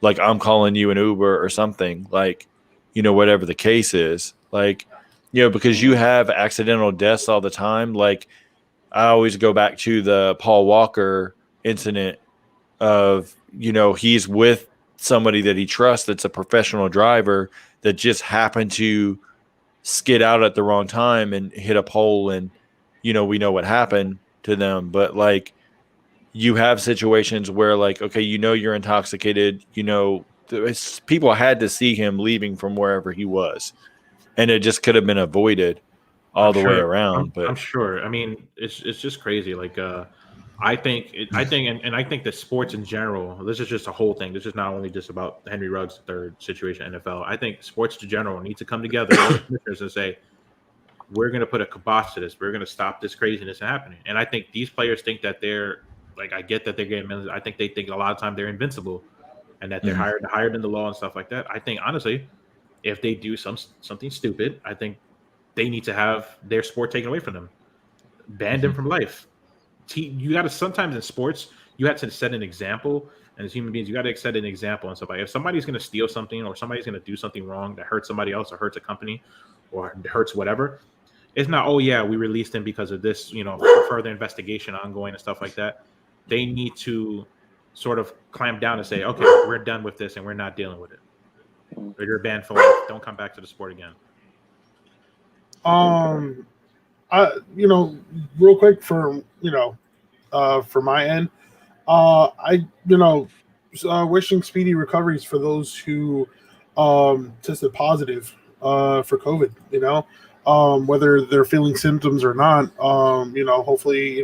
Like I'm calling you an Uber or something." Like, whatever the case is. Like, because you have accidental deaths all the time. Like I always go back to the Paul Walker incident of, he's with somebody that he trusts that's a professional driver that just happened to skid out at the wrong time and hit a pole, and we know what happened to them. But like you have situations where like, okay, you're intoxicated, people had to see him leaving from wherever he was, and it just could have been avoided all the way around. But I'm sure. I mean, it's just crazy. Like I think I think that sports in general, this is just a whole thing. This is not only just about Henry Ruggs third situation NFL. I think sports in general need to come together and say, we're going to put a kibosh to this. We're going to stop this craziness from happening. And I think these players think that they're like, I get that they're getting, I think they think a lot of time they're invincible and that they're higher than the law and stuff like that. I think honestly, if they do something stupid, I think they need to have their sport taken away from them, ban them from life. You got to sometimes in sports, you have to set an example, and as human beings, you got to set an example and stuff like. If somebody's going to steal something or somebody's going to do something wrong that hurts somebody else or hurts a company or hurts whatever, it's not, oh yeah, we released him because of this, further investigation ongoing and stuff like that. They need to sort of clamp down and say, okay, we're done with this and we're not dealing with it. Or you're banned for life. Don't come back to the sport again. Real quick for my end, wishing speedy recoveries for those who tested positive for COVID, whether they're feeling symptoms or not. Hopefully,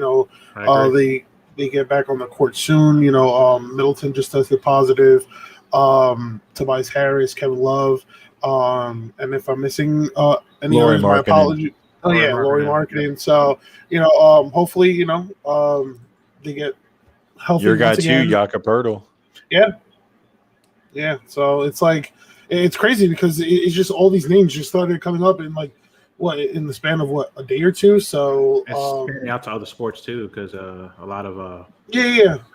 they get back on the court soon. Middleton just tested positive. Tobias Harris, Kevin Love, and if I'm missing any Lauri others, my Markkanen. apology. Oh yeah, Lauri Markkanen. So hopefully they get healthy. Your guy once too, again. Jakob Poeltl. Yeah. So it's like it's crazy because it's just all these names just started coming up in in the span of a day or two. So it's spreading out to other sports too, because a lot of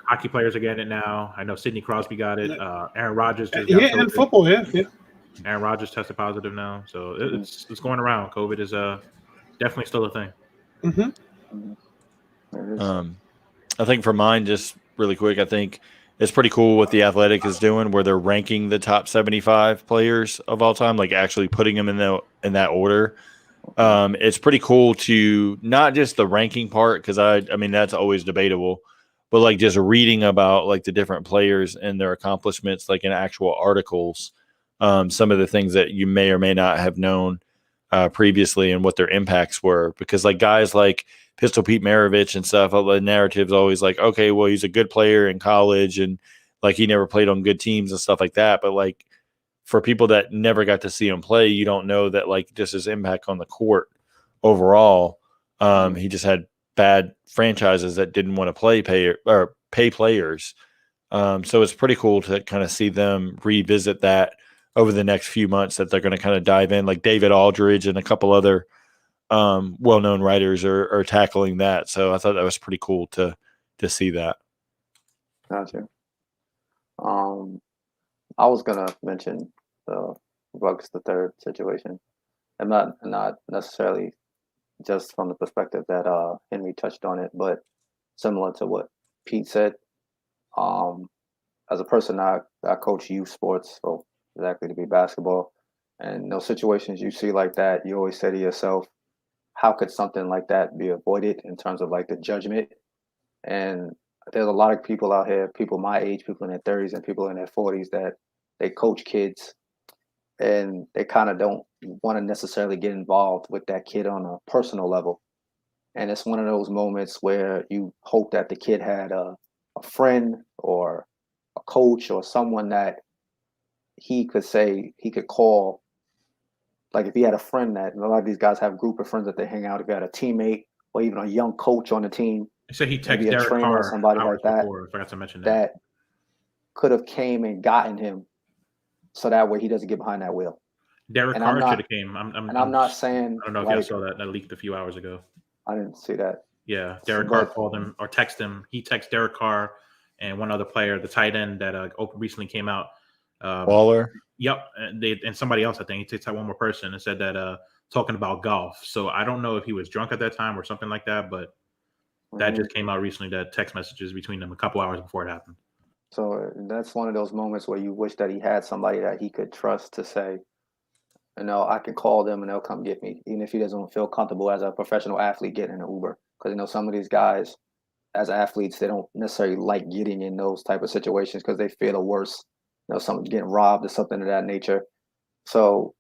hockey players are getting it now. I know Sidney Crosby got it. Aaron Rodgers just got and football. Aaron Rodgers tested positive now, so it's going around. COVID is definitely still a thing. I think for mine, just really quick, I think it's pretty cool what the Athletic is doing, where they're ranking the top 75 players of all time, like actually putting them in that order. It's pretty cool to not just the ranking part, because I mean that's always debatable, but like just reading about like the different players and their accomplishments, like in actual articles, some of the things that you may or may not have known previously and what their impacts were. Because like guys like Pistol Pete Maravich and stuff, the narrative's always like, okay, well, he's a good player in college and like he never played on good teams and stuff like that. But like for people that never got to see him play, you don't know that like just his impact on the court overall. He just had bad franchises that didn't want to pay players. So it's pretty cool to kind of see them revisit that over the next few months, that they're going to kind of dive in, like David Aldridge and a couple other well-known writers are tackling that. So I thought that was pretty cool to see that. Gotcha. I was gonna mention the Ruggs the third situation, and not necessarily just from the perspective that Henry touched on it, but similar to what Pete said. As a person, I coach youth sports, so exactly to be basketball, and those situations you see like that, you always say to yourself, how could something like that be avoided in terms of like the judgment? And there's a lot of people out here, people my age, people in their 30s and people in their 40s, that they coach kids and they kind of don't want to necessarily get involved with that kid on a personal level. And it's one of those moments where you hope that the kid had a friend or a coach or someone that he could call. Like if he had a friend, that a lot of these guys have a group of friends that they hang out. If you had a teammate or even a young coach on the team, So he texted maybe a Derek trainer Carr or somebody like that, before. I forgot to mention that could have came and gotten him, so that way he doesn't get behind that wheel. Derek And Carr I'm not- should have came. I'm not saying, I don't know if like, y'all saw that. That leaked a few hours ago. I didn't see that. Yeah, Derek Carr But called him or texted him. He texted Derek Carr and one other player, the tight end that recently came out. Waller. Yep, and somebody else. I think he texted one more person and said that talking about golf. So I don't know if he was drunk at that time or something like that, but that mhm. just came out recently. That text messages between them a couple hours before it happened. So that's one of those moments where you wish that he had somebody that he could trust to say, I can call them and they'll come get me, even if he doesn't feel comfortable as a professional athlete getting in an Uber. Because some of these guys, as athletes, they don't necessarily like getting in those type of situations because they feel the worst. Someone getting robbed or something of that nature. So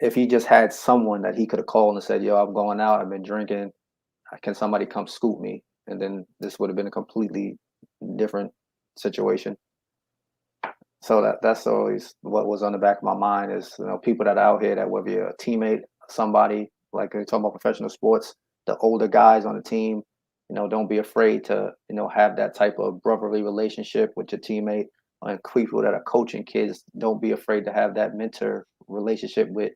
if he just had someone that he could have called and said, "Yo, I'm going out. I've been drinking. Can somebody come scoop me?" And then this would have been a completely different situation. So that's always what was on the back of my mind is people that are out here that whether you're a teammate, somebody like you're talking about professional sports, the older guys on the team, don't be afraid to have that type of brotherly relationship with your teammate. And people that are coaching kids, don't be afraid to have that mentor relationship with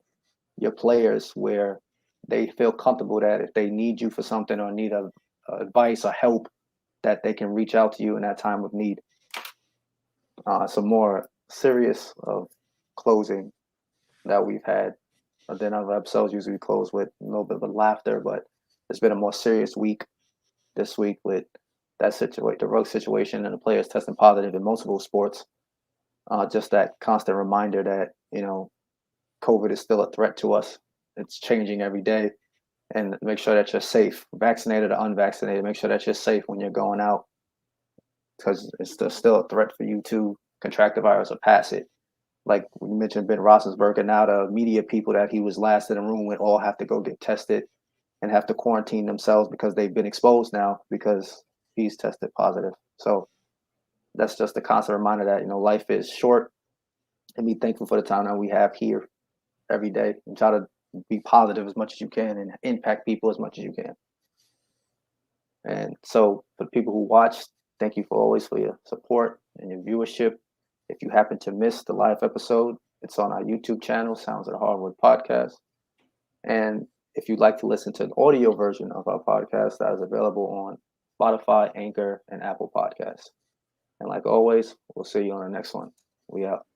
your players where they feel comfortable that if they need you for something or need advice or help, that they can reach out to you in that time of need. Some more serious of closing that we've had. Then other episodes usually close with a little bit of a laughter, but it's been a more serious week this week with that situation, the Rogue situation, and the players testing positive in multiple sports. Just that constant reminder that COVID is still a threat to us. It's changing every day, and make sure that you're safe, vaccinated or unvaccinated. Make sure that you're safe when you're going out because it's still a threat for you to contract the virus or pass it. Like we mentioned, Ben Roethlisberger, and now the media people that he was last in the room with all have to go get tested and have to quarantine themselves because they've been exposed now because he's tested positive. So that's just a constant reminder that life is short, and be thankful for the time that we have here every day, and try to be positive as much as you can and impact people as much as you can. And so for the people who watch, thank you for your support and your viewership. If you happen to miss the live episode, it's on our YouTube channel, Sounds of the Hardwood Podcast. And if you'd like to listen to an audio version of our podcast, that is available on Spotify, Anchor, and Apple Podcasts. And like always, we'll see you on the next one. We out.